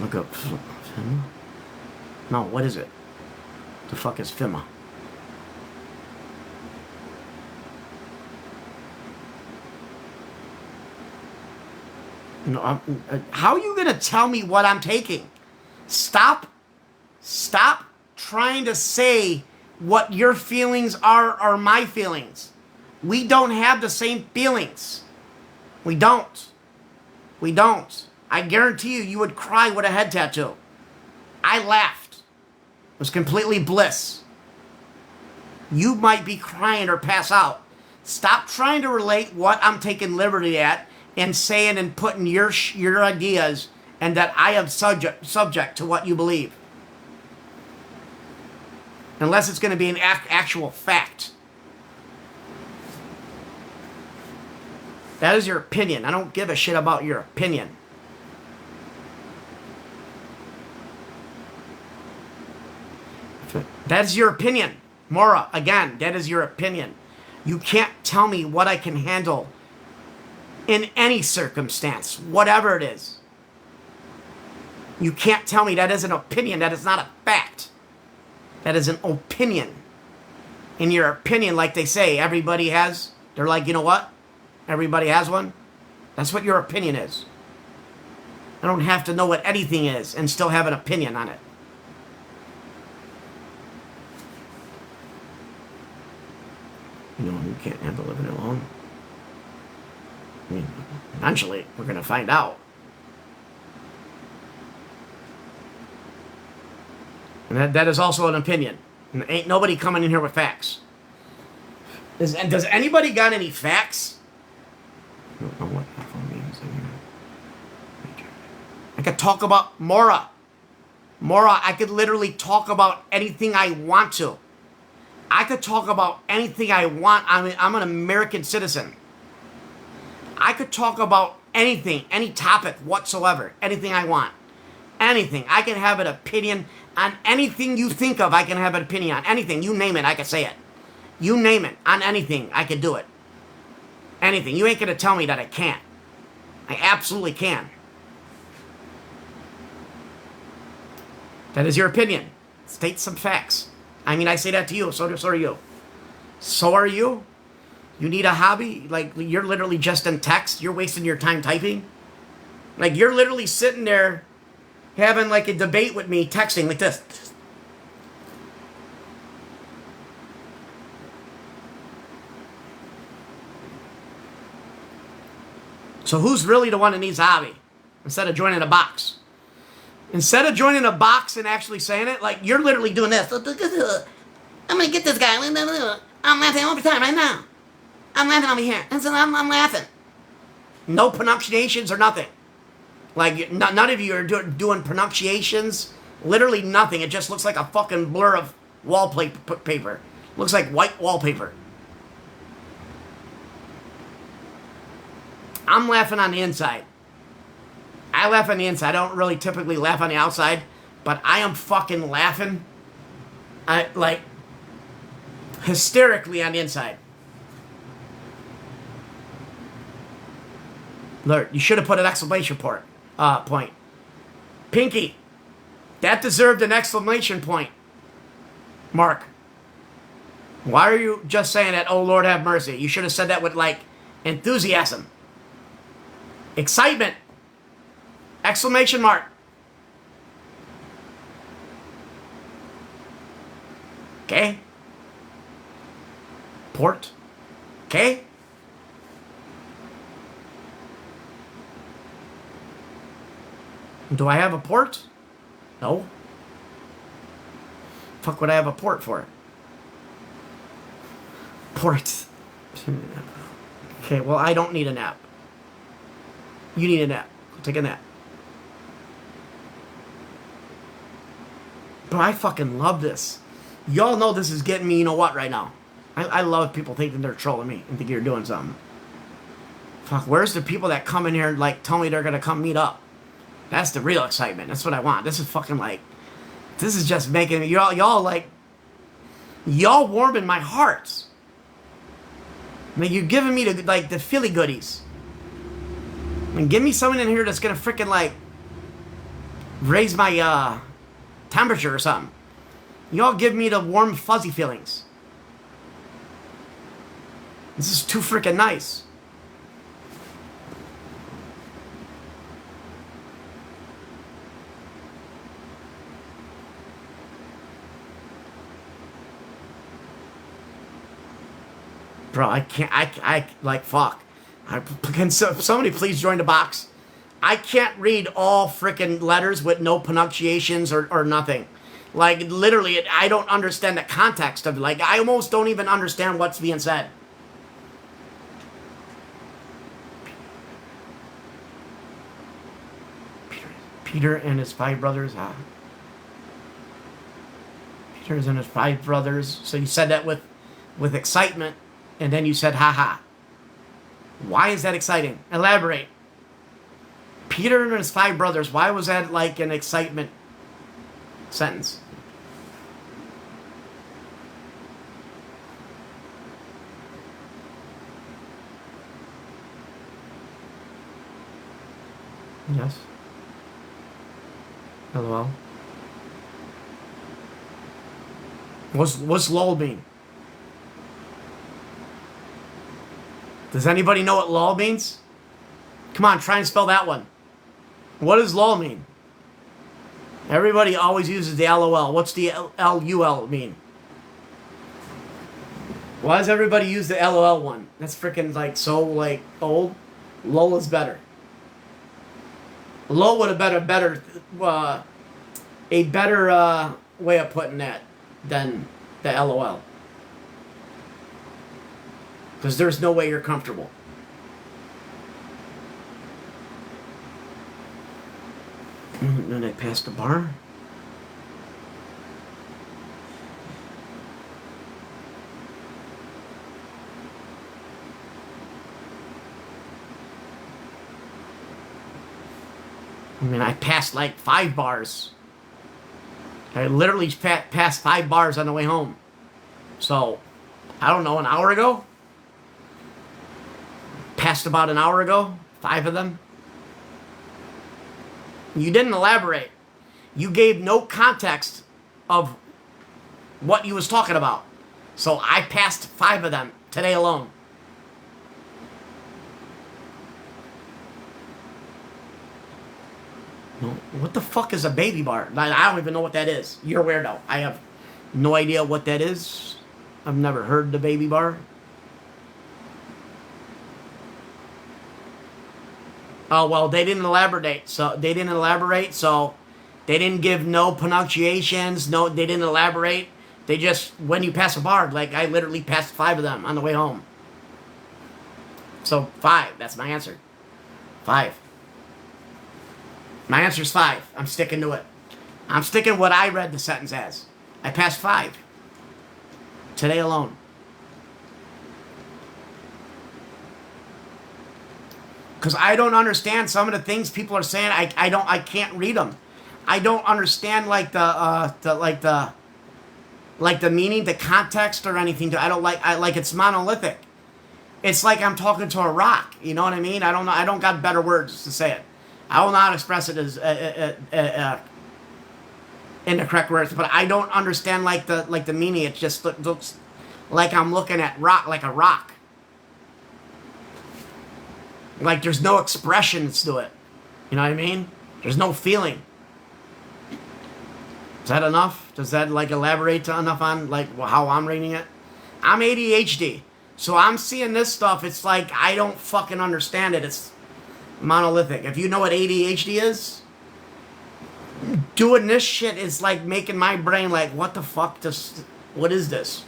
Look up FEMA? No, what is it? The fuck is FEMA? No, how are you going to tell me what I'm taking? Stop trying to say what your feelings are my feelings. We don't have the same feelings. We don't. We don't. I guarantee you would cry with a head tattoo. I laughed. It was completely bliss. You might be crying or pass out. Stop trying to relate what I'm taking liberty at and saying and putting your ideas and that I am subject to what you believe. Unless it's going to be an actual fact. That is your opinion. I don't give a shit about your opinion. That's your opinion. Maura, again, that is your opinion. You can't tell me what I can handle in any circumstance, whatever it is. You can't tell me that is an opinion. That is not a fact. That is an opinion. In your opinion, like they say, everybody has, they're like, you know what? Everybody has one. That's what your opinion is. I don't have to know what anything is and still have an opinion on it. You know, you can't handle living alone. I mean, eventually, we're going to find out. And that is also an opinion. And ain't nobody coming in here with facts. Does anybody got any facts? I don't know what that means. I could talk about Maura. Maura, I could literally talk about anything I want to. I could talk about anything I want. I mean, I'm an American citizen. I could talk about anything, any topic whatsoever, anything I want. Anything. I can have an opinion on anything you think of. I can have an opinion on anything. You name it, I can say it. You name it, on anything, I can do it. Anything. You ain't going to tell me that I can't. I absolutely can. That is your opinion. State some facts. I mean, I say that to you, so are you. So are you. You need a hobby? Like, you're literally just in text? You're wasting your time typing? Like, you're literally sitting there having, like, a debate with me texting like this. So who's really the one that needs a hobby? Instead of joining a box. Instead of joining a box and actually saying it, like, you're literally doing this. I'm going to get this guy. I'm laughing all the time right now. I'm laughing over here. And so I'm laughing. No pronunciations or nothing. Like, none of you are doing pronunciations. Literally nothing. It just looks like a fucking blur of wallpaper. Looks like white wallpaper. I'm laughing on the inside. I laugh on the inside. I don't really typically laugh on the outside. But I am fucking laughing. Like, hysterically on the inside. Look, you should have put an exclamation point. Pinky, that deserved an exclamation point. Mark, why are you just saying that, oh Lord have mercy? You should have said that with, like, enthusiasm. Excitement. Exclamation mark. Okay? Port. Okay? Do I have a port? No. Fuck would I have a port for? Port. Okay, well, I don't need a nap. You need a nap. Go take a nap. But I fucking love this. Y'all know this is getting me, you know what, right now. I love people thinking they're trolling me and think you're doing something. Fuck, where's the people that come in here and, like, tell me they're gonna come meet up? That's the real excitement. That's what I want. This is fucking, like, this is just making me, y'all warming my heart. I mean, you're giving me the Philly goodies. I mean, give me someone in here that's gonna freaking, like, raise my temperature or something. Y'all give me the warm, fuzzy feelings. This is too freaking nice. Bro, I can't, like, fuck. Can somebody please join the box? I can't read all freaking letters with no pronunciations or nothing. Like, literally, I don't understand the context of it. Like, I almost don't even understand what's being said. Peter and his 5 brothers. Peter's and his 5 brothers. So you said that with excitement, and then you said, haha. Why is that exciting? Elaborate. Peter and his 5 brothers. Why was that like an excitement sentence? Yes. LOL. What's lol mean? Does anybody know what lol means? Come on, try and spell that one. What does lol mean? Everybody always uses the LOL. What's the LUL mean? Why does everybody use the LOL one? That's freaking, like, so, like, old. LOL is better. LOL would have been a better way of putting that than the LOL. Because there's no way you're comfortable. And then I passed the bar. I mean, I passed like 5 bars. I literally passed 5 bars on the way home. So, I don't know, an hour ago? Passed about an hour ago. 5 of them. You didn't elaborate. You gave no context of what you was talking about. So I passed 5 of them today alone. What the fuck is a baby bar? I don't even know what that is. You're a weirdo. I have no idea what that is. I've never heard the baby bar. Oh, well, they didn't elaborate. So they didn't give no pronunciations. No, they didn't elaborate. They just, when you pass a bar, like I literally passed 5 of them on the way home. So 5, that's my answer. 5. My answer's 5. I'm sticking to it. I'm sticking what I read the sentence as. I passed 5. Today alone. Because I don't understand some of the things people are saying. I can't read them. I don't understand like the meaning, the context or anything. I don't like it's monolithic. It's like I'm talking to a rock. You know what I mean? I don't know. I don't got better words to say it. I will not express it as in the correct words, but I don't understand like the meaning. It just looks like I'm looking at rock, like a rock. Like there's no expressions to it. You know what I mean? There's no feeling. Is that enough? Does that like elaborate enough on like how I'm reading it? I'm ADHD. So I'm seeing this stuff. It's like I don't fucking understand it. It's monolithic. If you know what ADHD is, doing this shit is like making my brain like, what the fuck? What is this?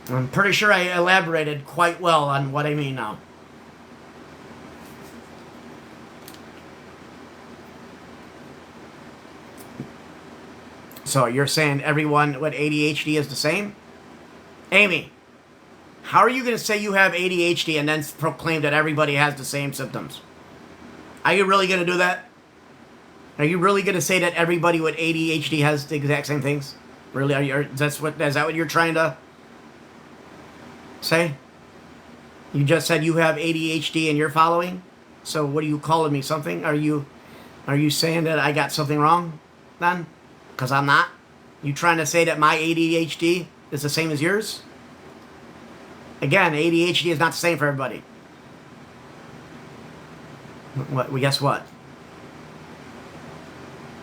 I'm pretty sure I elaborated quite well on what I mean now. So you're saying everyone with ADHD is the same? Amy, how are you going to say you have ADHD and then proclaim that everybody has the same symptoms? Are you really going to do that? Are you really going to say that everybody with ADHD has the exact same things? Really? Is that what you're trying to say? You just said you have ADHD and you're following? So what are you calling me something? Are you saying that I got something wrong then? Because I'm not? You trying to say that my ADHD is the same as yours? Again, ADHD is not the same for everybody. Guess what?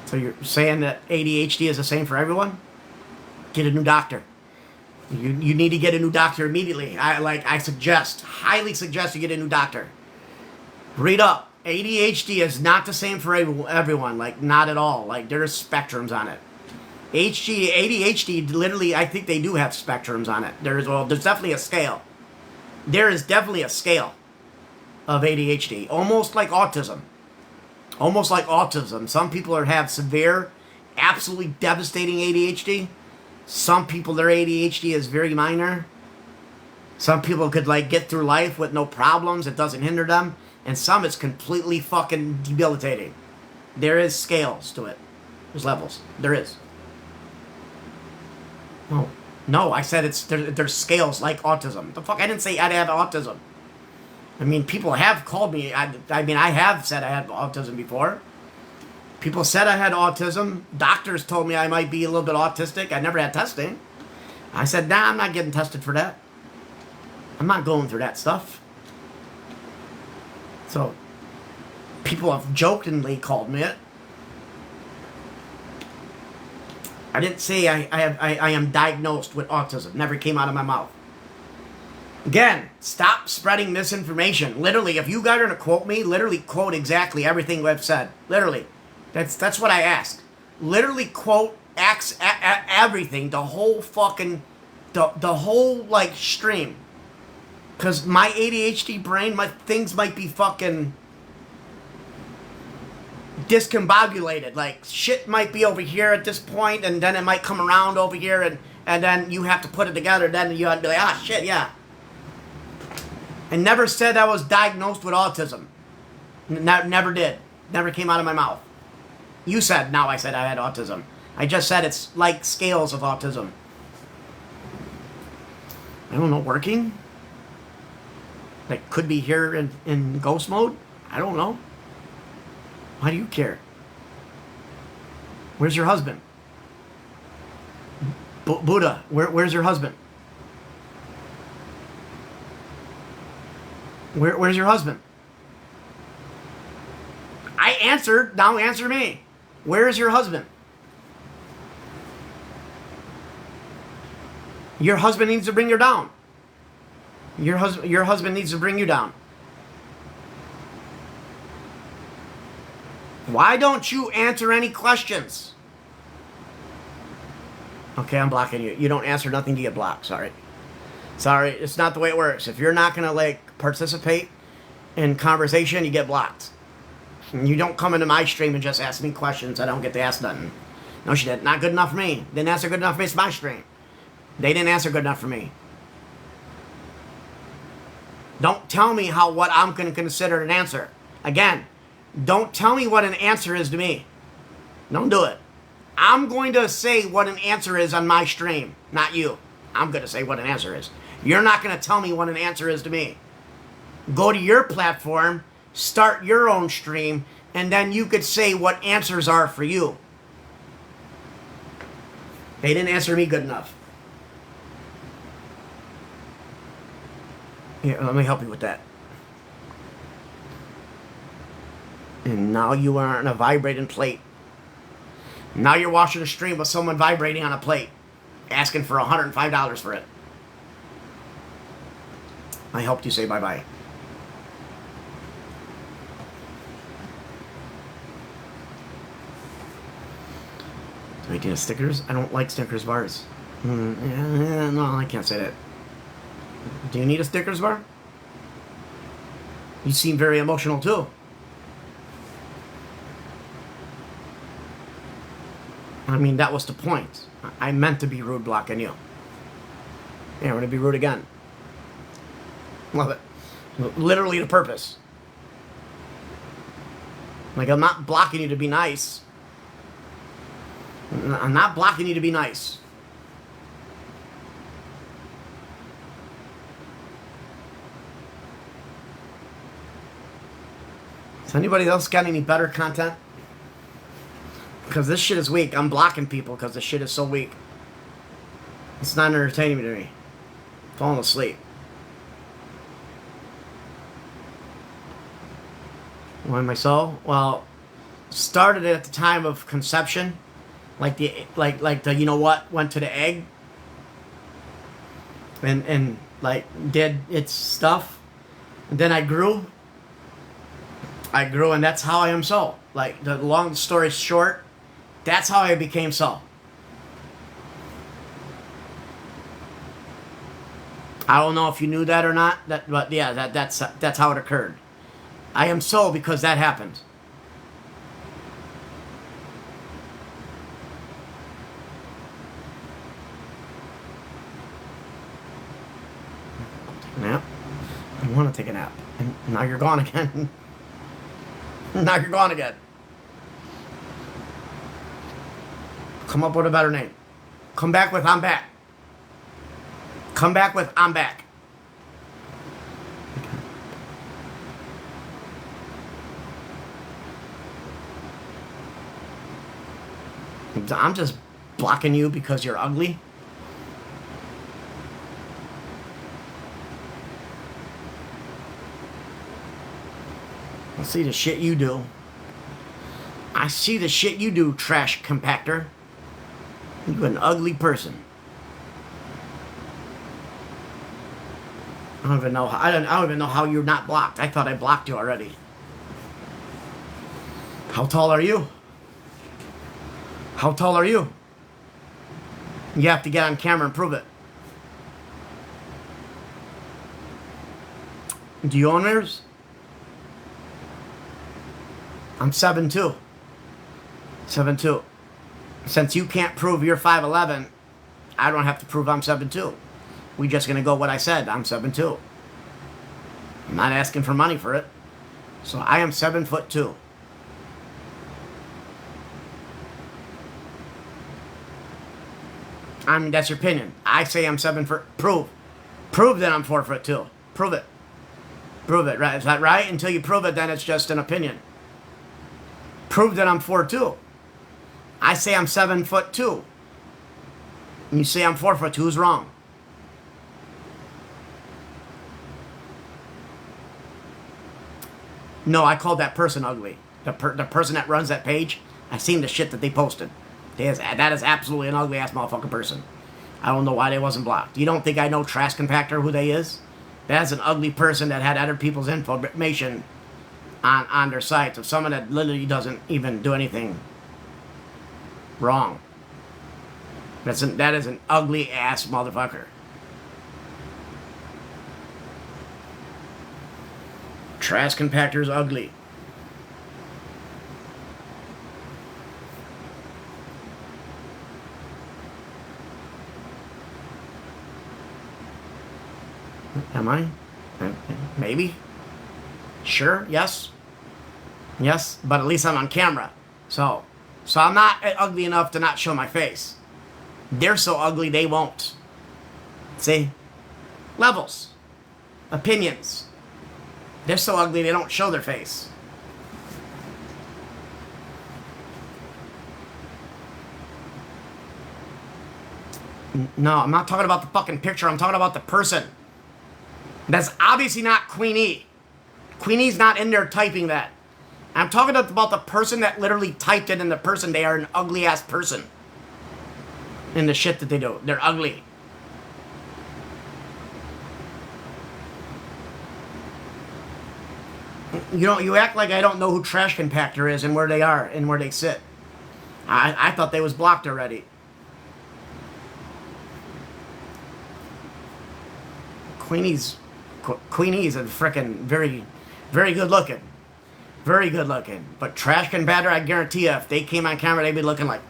So you're saying that ADHD is the same for everyone? Get a new doctor. You need to get a new doctor immediately. I highly suggest you get a new doctor. Read up. ADHD is not the same for everyone. Like, not at all. Like, there's spectrums on it. ADHD, literally, I think they do have spectrums on it. There's definitely a scale. There is definitely a scale of ADHD. Almost like autism. Almost like autism. Some people have severe, absolutely devastating ADHD. Some people, their ADHD is very minor. Some people could, like, get through life with no problems. It doesn't hinder them. And some, it's completely fucking debilitating. There is scales to it. There's levels. There is. No, I said there's scales like autism. The fuck? I didn't say I'd have autism. I mean, people have called me. I have said I had autism before. People said I had autism. Doctors told me I might be a little bit autistic. I never had testing. I said, nah, I'm not getting tested for that. I'm not going through that stuff. So, people have jokingly called me it. I didn't say I am diagnosed with autism. Never came out of my mouth. Again, stop spreading misinformation. Literally, if you guys are going to quote me, literally quote exactly everything I've said. Literally. That's what I ask. Literally quote everything. The whole fucking... The whole, like, stream. Because my ADHD brain, things might be fucking... discombobulated. Like, shit might be over here at this point, and then it might come around over here, and then you have to put it together, then you have to be like, ah, shit, yeah. I never said I was diagnosed with autism. Never did. Never came out of my mouth. You said, now I said I had autism. I just said it's like scales of autism. I don't know, working? Like, could be here in ghost mode? I don't know. Why do you care? Where's your husband? Buddha, where's your husband? Where's your husband? I answered. Now answer me. Where is your husband? Your husband needs to bring you down. Your husband needs to bring you down. Why don't you answer any questions? Okay, I'm blocking you. You don't answer nothing to get blocked. Sorry. Sorry, it's not the way it works. If you're not going to, like, participate in conversation, you get blocked. And you don't come into my stream and just ask me questions. I don't get to ask nothing. No, she did. Not good enough for me. Didn't answer good enough for me. It's my stream. They didn't answer good enough for me. Don't tell me what I'm going to consider an answer. Again, don't tell me what an answer is to me. Don't do it. I'm going to say what an answer is on my stream, not you. I'm going to say what an answer is. You're not going to tell me what an answer is to me. Go to your platform, start your own stream, and then you could say what answers are for you. They didn't answer me good enough. Here, let me help you with that. And now you are on a vibrating plate. Now you're watching a stream with someone vibrating on a plate, asking for $105 for it. I helped you say bye-bye. Do I get stickers? I don't like stickers bars. No, I can't say that. Do you need a stickers bar? You seem very emotional too. I mean, that was the point. I meant to be rude blocking you. Yeah, we're going to be rude again. Love it. Literally the purpose. Like, I'm not blocking you to be nice. I'm not blocking you to be nice. Has anybody else got any better content? Because this shit is weak. I'm blocking people because this shit is so weak. It's not entertaining to me. I'm falling asleep. Why am I so? Well, started at the time of conception. Like the you know what went to the egg. And like did its stuff. And then I grew. And that's how I am so. Like, the long story short, that's how I became so. I don't know if you knew that or not, but yeah, that's how it occurred. I am so because that happened. Take a nap. I want to take a nap. And now you're gone again. Now you're gone again. Come up with a better name. Come back with I'm back. Come back with I'm back. I'm just blocking you because you're ugly. I see the shit you do. I see the shit you do, trash compactor. You're an ugly person. I don't even know how you're not blocked. I thought I blocked you already. How tall are you? How tall are you? You have to get on camera and prove it. Do you own mirrors? I'm 7'2". 7'2". Since you can't prove you're 5'11", I don't have to prove I'm 7'2". We just gonna go what I said. I'm 7'2". I'm not asking for money for it. So I am 7'2". I mean, that's your opinion. I say I'm 7 foot. Prove that I'm 4'2". Prove it. Prove it. Right? Is that right? Until you prove it, then it's just an opinion. Prove that I'm 4'2". I say I'm 7'2". And you say I'm 4'2", who's wrong? No, I called that person ugly. The person that runs that page, I've seen the shit that they posted. That is absolutely an ugly ass motherfucking person. I don't know why they wasn't blocked. You don't think I know Trash Compactor who they is? That's an ugly person that had other people's information on their sites of someone that literally doesn't even do anything wrong. That is an ugly ass motherfucker. Trash Compactor's ugly. Am I? Maybe. Sure. Yes. Yes. But at least I'm on camera. So I'm not ugly enough to not show my face. They're so ugly they won't. See? Levels. Opinions. They're so ugly they don't show their face. No, I'm not talking about the fucking picture. I'm talking about the person. That's obviously not Queenie. Queenie's not in there typing that. I'm talking about the person that literally typed it, and the person, they are an ugly ass person. In the shit that they do. They're ugly. You act like I don't know who Trash Compactor is and where they are and where they sit. I thought they was blocked already. Queenie's a frickin' very, very good looking. Very good looking. But Trash Compactor, I guarantee you, if they came on camera, they'd be looking like...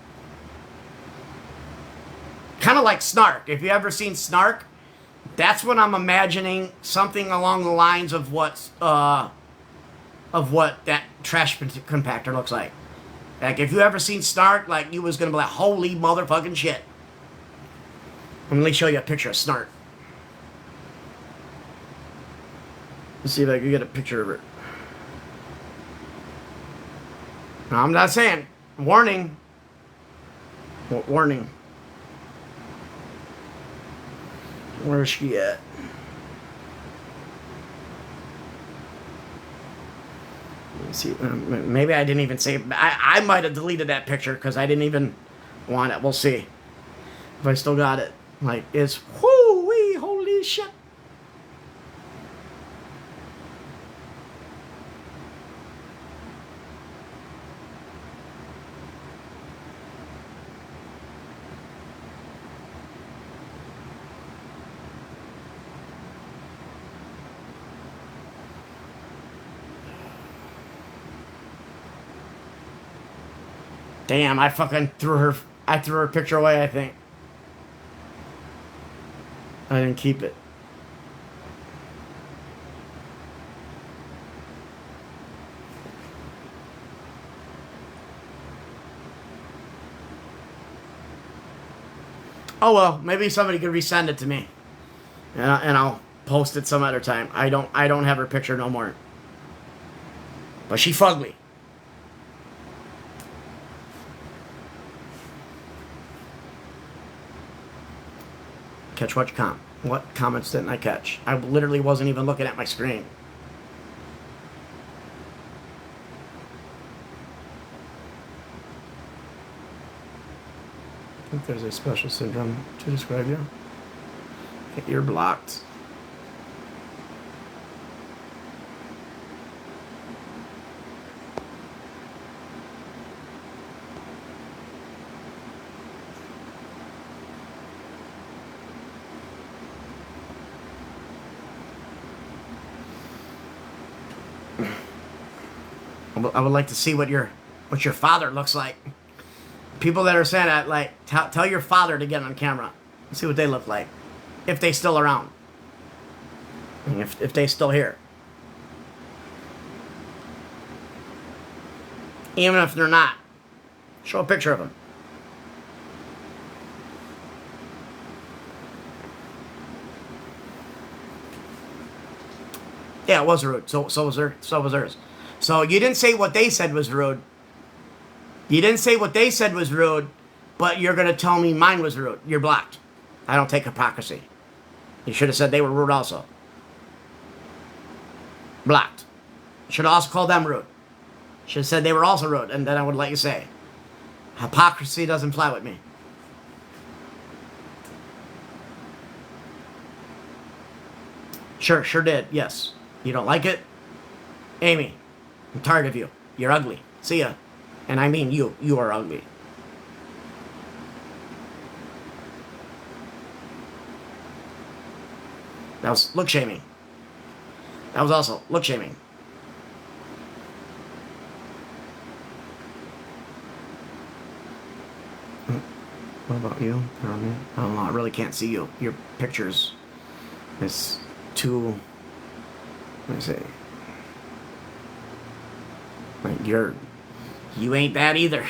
kind of like Snark. If you ever seen Snark, that's what I'm imagining. Something along the lines of what that Trash Compactor looks like. Like, if you ever seen Snark, like, you was gonna be like, holy motherfucking shit. Let me show you a picture of Snark. Let's see if I can get a picture of her. No, I'm not saying. Warning. Warning. Where is she at? Let's see. Maybe I didn't even save. I might have deleted that picture because I didn't even want it. We'll see if I still got it. Like, it's whoo-wee, holy shit. Damn, I fucking threw her picture away, I think. I didn't keep it. Oh well, maybe somebody could resend it to me. And I'll post it some other time. I don't have her picture no more. But she fugly. Catch what comments didn't I catch? I literally wasn't even looking at my screen. I think there's a special syndrome to describe you. Okay, you're blocked. I would like to see what your father looks like. People that are saying that, like, tell your father to get on camera. See what they look like. If they still around. If they still here. Even if they're not. Show a picture of them. Yeah, it was rude. So was hers. So you didn't say what they said was rude. You didn't say what they said was rude. but you're going to tell me mine was rude. You're blocked. I don't take hypocrisy. You should have said they were rude also. Blocked. Should have also called them rude. Should have said they were also rude, and then I would let you say. Hypocrisy doesn't fly with me. Sure did, yes. You don't like it? Amy, I'm tired of you. You're ugly. See ya. And I mean you. You are ugly. That was look shaming. That was also look shaming. What about you? I don't know. I really can't see you. Your pictures is too. Let me see. Like you ain't that either.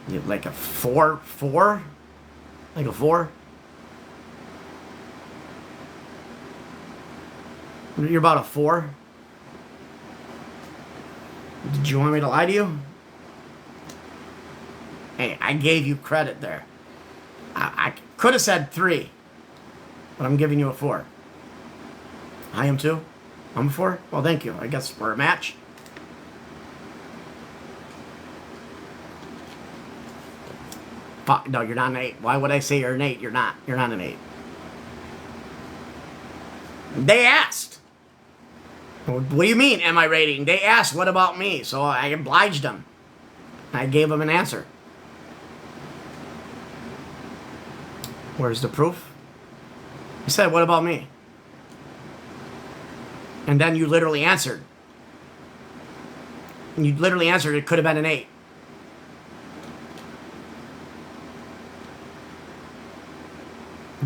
You like a 4? Like a 4? You're about a 4? Did you want me to lie to you? Hey, I gave you credit there. I could have said 3, but I'm giving you a 4. I am too? I'm a 4? Well, thank you. I guess we're a match. Fuck, no, you're not an 8. Why would I say you're an 8? You're not. You're not an 8. They asked. What do you mean, am I rating? They asked, what about me? So I obliged them. I gave them an answer. Where's the proof? You said, what about me? And then you literally answered. And you literally answered, it could have been an 8.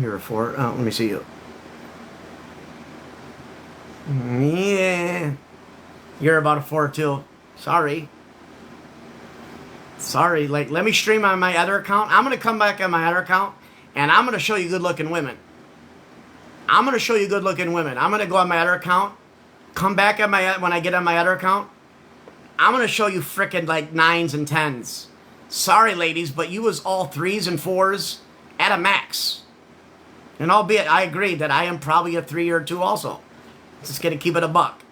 You're a 4? Oh, let me see you. Yeah. You're about a 4 too. Sorry. Like, let me stream on my other account. I'm going to come back on my other account, and I'm going to show you good-looking women. I'm going to go on my other account, come back on my when I get on my other account. I'm going to show you frickin' like 9s and 10s. Sorry, ladies, but you was all 3s and 4s at a max. And albeit, I agree that I am probably a 3 or 2 also. Just going to keep it a buck.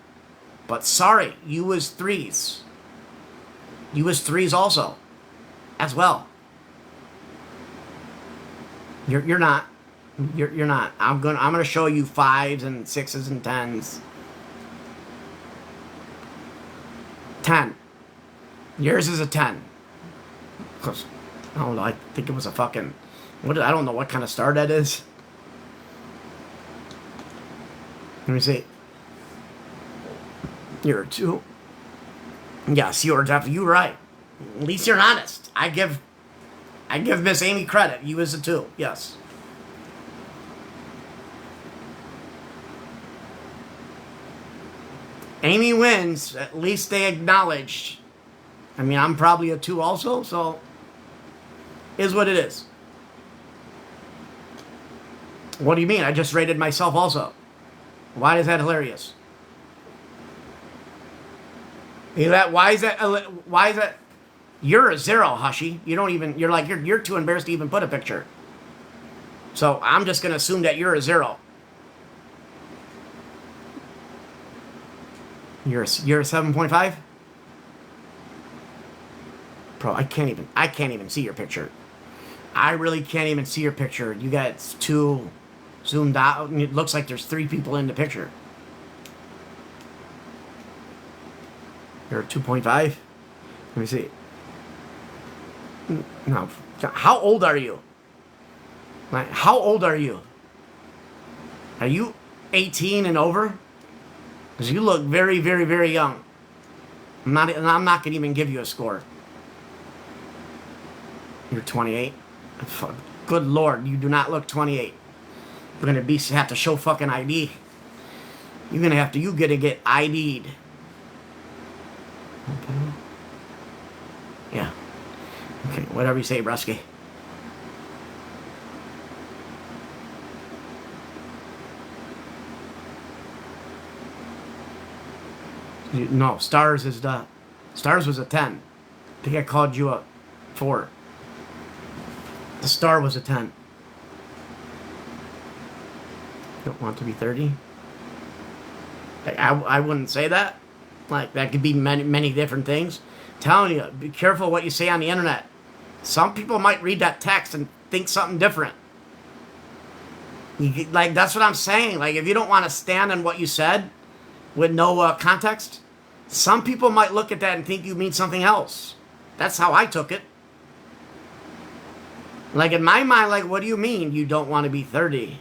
But sorry, you was 3s. You was 3s also. As well. You're not. You're not. I'm gonna show you 5s and 6s and 10s. 10. Yours is a 10. Cause I don't know. I think it was a fucking. I don't know what kind of star that is. Let me see. You're a 2. Yes, you're definitely. You're right. At least you're honest. I give Miss Amy credit. You was a 2. Yes. Amy wins. At least they acknowledged. I mean, I'm probably a 2 also, so is what it is. What do you mean? I just rated myself also. Why is that hilarious? Why is that? You're a 0, Hushy. You don't even. You're too embarrassed to even put a picture. So I'm just gonna assume that you're a 0. You're a 7.5. Bro, I can't even see your picture. I really can't even see your picture. You got too zoomed out. It looks like there's 3 people in the picture. You're a 2.5. Let me see. No. How old are you? Like, how old are you? Are you 18 and over? Because you look very, very, very young. I'm not going to even give you a score. You're 28. Good Lord, you do not look 28. You're going to have to show fucking ID. You're going to have to, you got to get ID'd. Okay. Yeah. Okay, whatever you say, Brusky. No, Stars was a 10. I think I called you a 4. The star was a 10. Don't want to be 30. I wouldn't say that. Like, that could be many different things. Telling you, be careful what you say on the internet. Some people might read that text and think something different. Like, that's what I'm saying. Like, if you don't want to stand on what you said with no context, some people might look at that and think you mean something else. That's how I took it. Like, in my mind, like, what do you mean you don't want to be 30?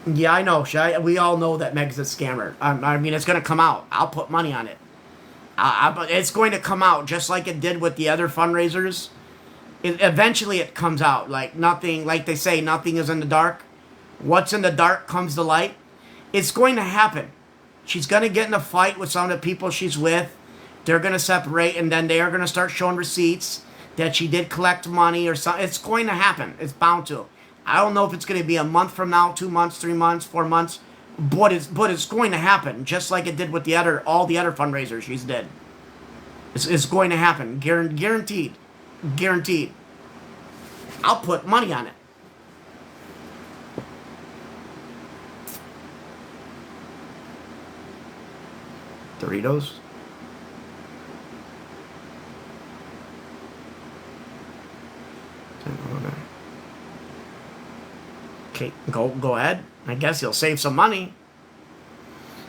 Yeah, I know, Shay. We all know that Meg's a scammer. I mean, it's going to come out. I'll put money on it. But it's going to come out just like it did with the other fundraisers. Eventually it comes out. Like nothing, like they say, nothing is in the dark. What's in the dark comes to light. It's going to happen. She's going to get in a fight with some of the people she's with. They're going to separate, and then they are going to start showing receipts that she did collect money or something. It's going to happen. It's bound to. I don't know if it's going to be a month from now, 2 months, 3 months, 4 months. But it's going to happen, just like it did with all the other fundraisers she's did. It's going to happen, guaranteed, guaranteed. I'll put money on it. Doritos. Okay, go ahead. I guess you'll save some money.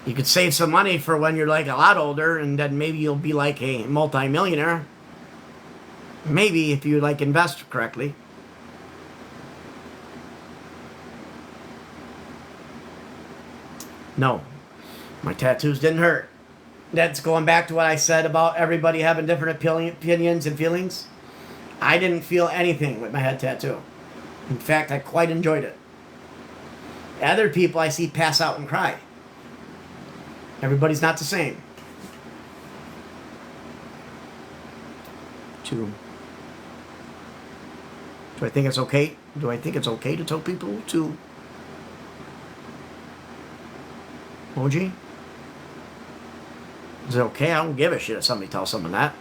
You could save some money for when you're like a lot older, and then maybe you'll be like a multi-millionaire. Maybe if you like invest correctly. No, my tattoos didn't hurt. That's going back to what I said about everybody having different opinions and feelings. I didn't feel anything with my head tattoo. In fact, I quite enjoyed it. Other people I see pass out and cry. Everybody's not the same. 2. Do I think it's okay? Do I think it's okay to tell people to? OG? Is it okay? I don't give a shit if somebody tells someone that.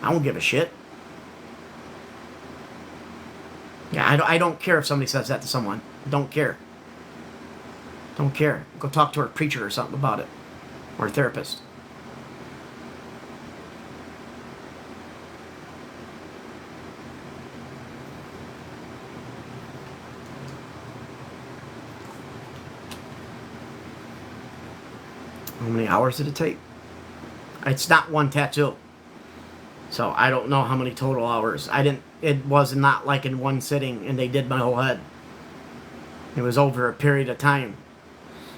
I don't give a shit. Yeah, I don't care if somebody says that to someone. Don't care. Don't care. Go talk to a preacher or something about it. Or a therapist. How many hours did it take? It's not one tattoo. So I don't know how many total hours. It was not like in one sitting and they did my whole head. It was over a period of time.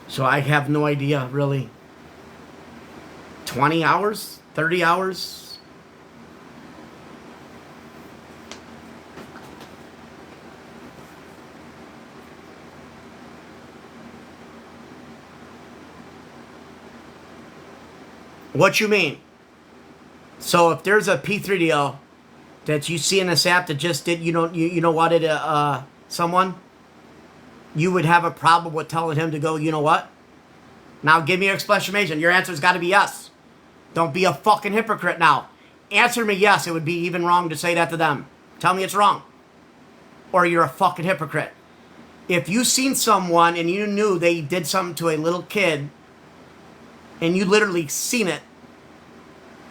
So I have no idea, really. 20 hours? 30 hours? What you mean? So if there's a P3DL that you see in this app that just did, you know what it someone, you would have a problem with telling him to go, you know what? Now give me your explanation. Your answer's got to be yes. Don't be a fucking hypocrite now. Answer me yes. It would be even wrong to say that to them. Tell me it's wrong. Or you're a fucking hypocrite. If you seen someone and you knew they did something to a little kid, and you literally seen it,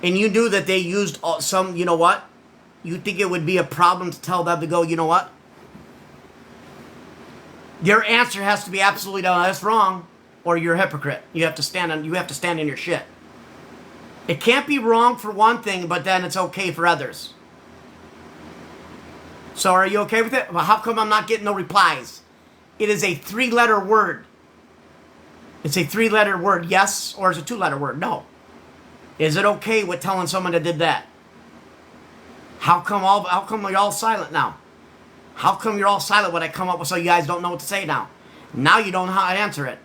and you knew that they used some, you know what? You think it would be a problem to tell them to go, you know what? Your answer has to be absolutely no, that's wrong, or you're a hypocrite. You have to stand in your shit. It can't be wrong for one thing, but then it's okay for others. So are you okay with it? Well, how come I'm not getting no replies? It is a 3-letter word. It's a 3-letter word, yes, or is it a 2-letter word? No. Is it okay with telling someone that did that? How come you're all silent now? How come you're all silent when I come up with so you guys don't know what to say now? Now you don't know how to answer it.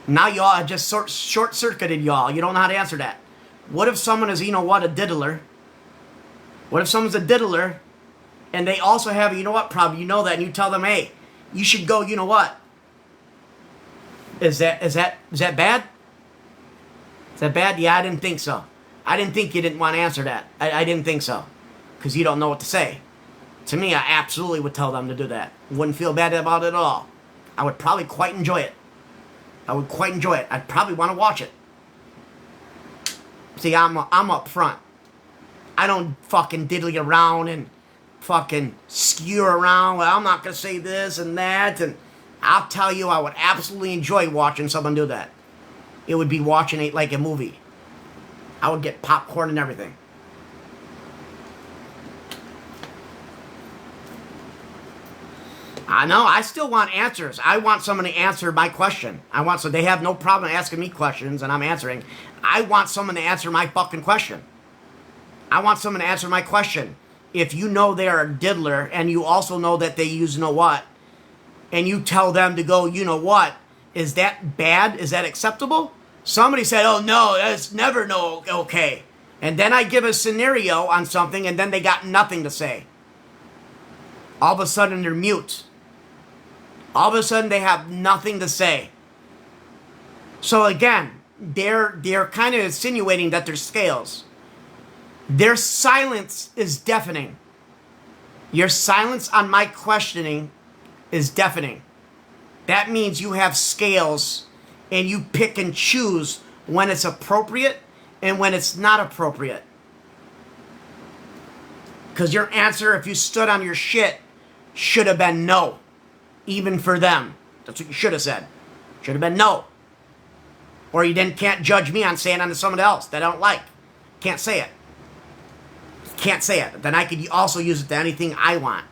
Now y'all just short-circuited y'all. You don't know how to answer that. What if someone is, you know what, a diddler? What if someone's a diddler and they also have a, you know what, problem? You know that, and you tell them, hey, you should go, you know what? Is that bad? Is that bad? Yeah, I didn't think so. I didn't think you didn't want to answer that. I didn't think so. Because you don't know what to say. To me, I absolutely would tell them to do that. Wouldn't feel bad about it at all. I would probably quite enjoy it. I would quite enjoy it. I'd probably want to watch it. See, I'm up front. I don't fucking diddly around and fucking skew around. Well, I'm not going to say this and that. And I'll tell you, I would absolutely enjoy watching someone do that. It would be watching it like a movie. I would get popcorn and everything. I know, I still want answers. I want someone to answer my question. So they have no problem asking me questions and I'm answering. I want someone to answer my fucking question. I want someone to answer my question. If you know they are a diddler and you also know that they use you know what, and you tell them to go, you know what, is that bad? Is that acceptable? Somebody said, oh no, that's never no okay. And then I give a scenario on something and then they got nothing to say. All of a sudden they're mute. All of a sudden they have nothing to say. So again, they're kind of insinuating that they're scales. Their silence is deafening. Your silence on my questioning is deafening. That means you have scales and you pick and choose when it's appropriate and when it's not appropriate. Because your answer, if you stood on your shit, should have been no. Even for them. That's what you should have said. Should have been no. Or you can't judge me on saying on to someone else that I don't like. Can't say it. Can't say it. Then I could also use it to anything I want.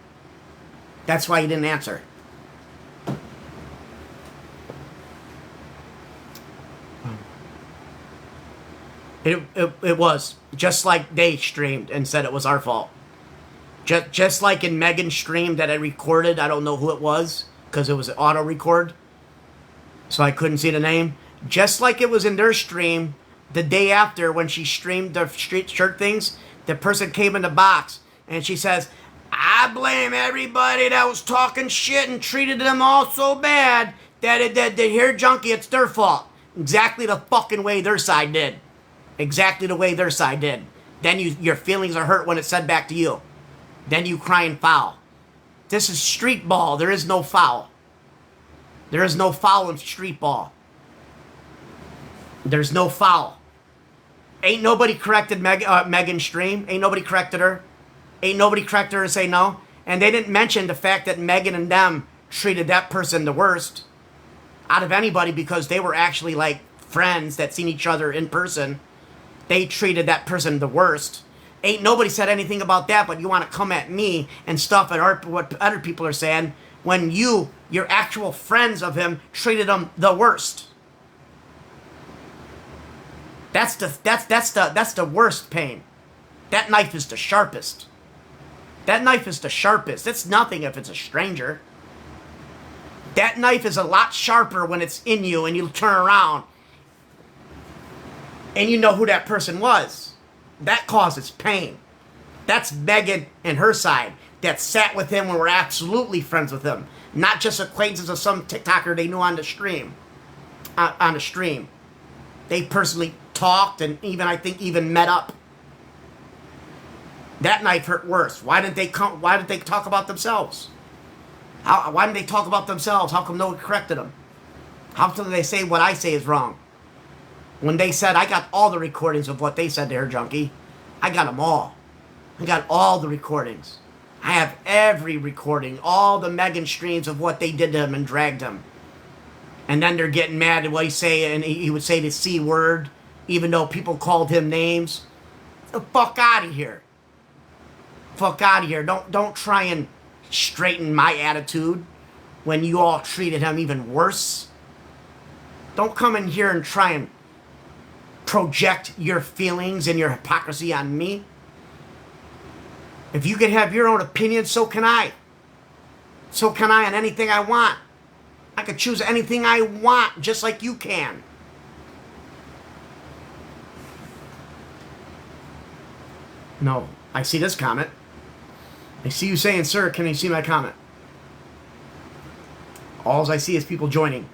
That's why you didn't answer. It was. Just like they streamed and said it was our fault. Just like in Megan's stream that I recorded, I don't know who it was, because it was an auto record, so I couldn't see the name. Just like it was in their stream, the day after when she streamed the street shirt things, the person came in the box, and she says, I blame everybody that was talking shit and treated them all so bad that the hair junkie, it's their fault. Exactly the fucking way their side did. Exactly the way their side did. Then your feelings are hurt when it's said back to you. Then you crying foul. This is street ball. There is no foul. There is no foul in street ball. There's no foul. Ain't nobody corrected Megan's stream. Ain't nobody corrected her. Ain't nobody corrected her to say no. And they didn't mention the fact that Megan and them treated that person the worst out of anybody because they were actually like friends that seen each other in person. They treated that person the worst. Ain't nobody said anything about that, but you want to come at me and stuff at what other people are saying when your actual friends of him treated him the worst. That's the worst pain. That knife is the sharpest. That knife is the sharpest. It's nothing if it's a stranger. That knife is a lot sharper when it's in you and you turn around and you know who that person was. That causes pain. That's Megan and her side that sat with him and were absolutely friends with him. Not just acquaintances of some TikToker they knew on the stream. On the stream. They personally talked and I think even met up. That knife hurt worse. Why didn't they talk about themselves? Why didn't they talk about themselves? How come no one corrected them? How come they say what I say is wrong? When they said, I got all the recordings of what they said to her junkie. I got them all. I got all the recordings. I have every recording, all the Megan streams of what they did to him and dragged him. And then they're getting mad at what he say, and he would say the C word, even though people called him names. The fuck out of here. Fuck out of here. Don't try and straighten my attitude when you all treated him even worse. Don't come in here and try and project your feelings and your hypocrisy on me. If you can have your own opinion, so can I. So can I on anything I want. I could choose anything I want, just like you can. No, I see this comment. I see you saying, sir, can you see my comment? All I see is people joining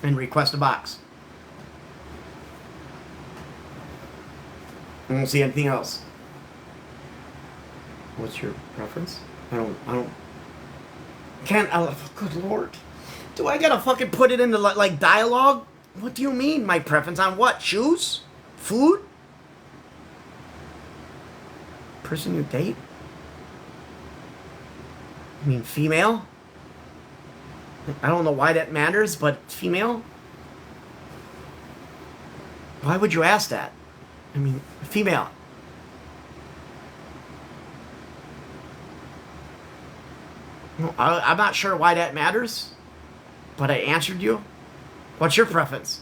and request a box. I don't see anything else. What's your preference? Can't, good lord. Do I gotta fucking put it into like dialogue? What do you mean, my preference on what? Shoes? Food? Person you date? I mean, female? I don't know why that matters, but female? Why would you ask that? I mean, female. I'm not sure why that matters, but I answered you. What's your preference?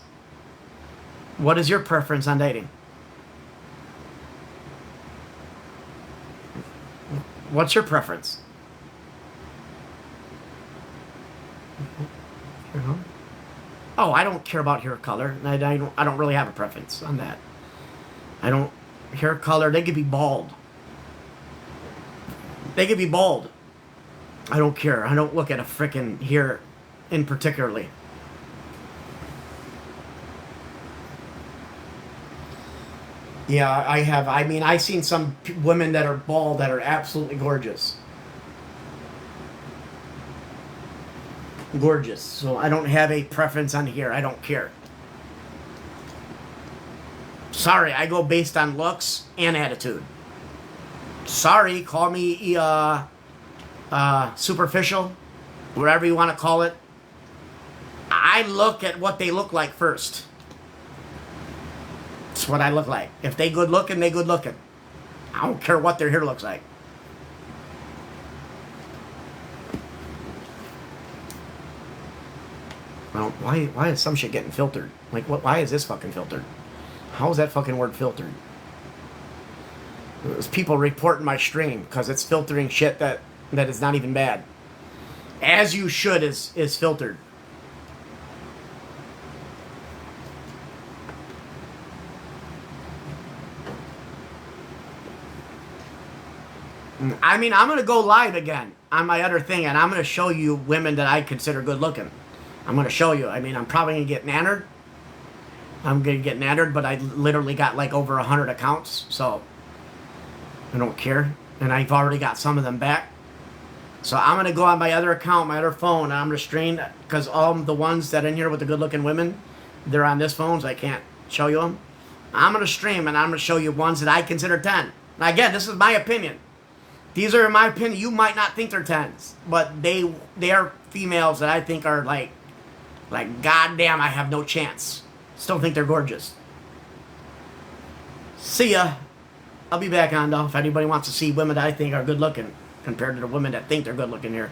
What is your preference on dating? What's your preference? Oh, I don't care about hair color. I don't really have a preference on that. I don't hair color. They could be bald. They could be bald. I don't care. I don't look at a frickin' hair in particularly. Yeah, I have. I mean, I've seen some women that are bald that are absolutely gorgeous. Gorgeous. So I don't have a preference on here. I don't care. Sorry, I go based on looks and attitude. Sorry, call me superficial, whatever you want to call it. I look at what they look like first. That's what I look like. If they good looking, they good looking. I don't care what their hair looks like. Well, why is some shit getting filtered? Like, what? Why is this fucking filtered? How is that fucking word filtered? There's people reporting my stream because it's filtering shit that is not even bad. As you should is filtered. I mean, I'm going to go live again on my other thing, and I'm going to show you women that I consider good looking. I'm going to show you. I mean, I'm probably going to get nannered. I'm going to get nannered, but I literally got like over 100 accounts, so I don't care. And I've already got some of them back. So I'm going to go on my other account, my other phone, and I'm going to stream, because all the ones that are in here with the good looking women, they're on this phone, so I can't show you them. I'm going to stream, and I'm going to show you ones that I consider 10. Now again, this is my opinion. These are, in my opinion, you might not think they're 10s, but they are females that I think are like goddamn, I have no chance. Still think they're gorgeous. See ya. I'll be back on though if anybody wants to see women that I think are good looking compared to the women that think they're good looking here.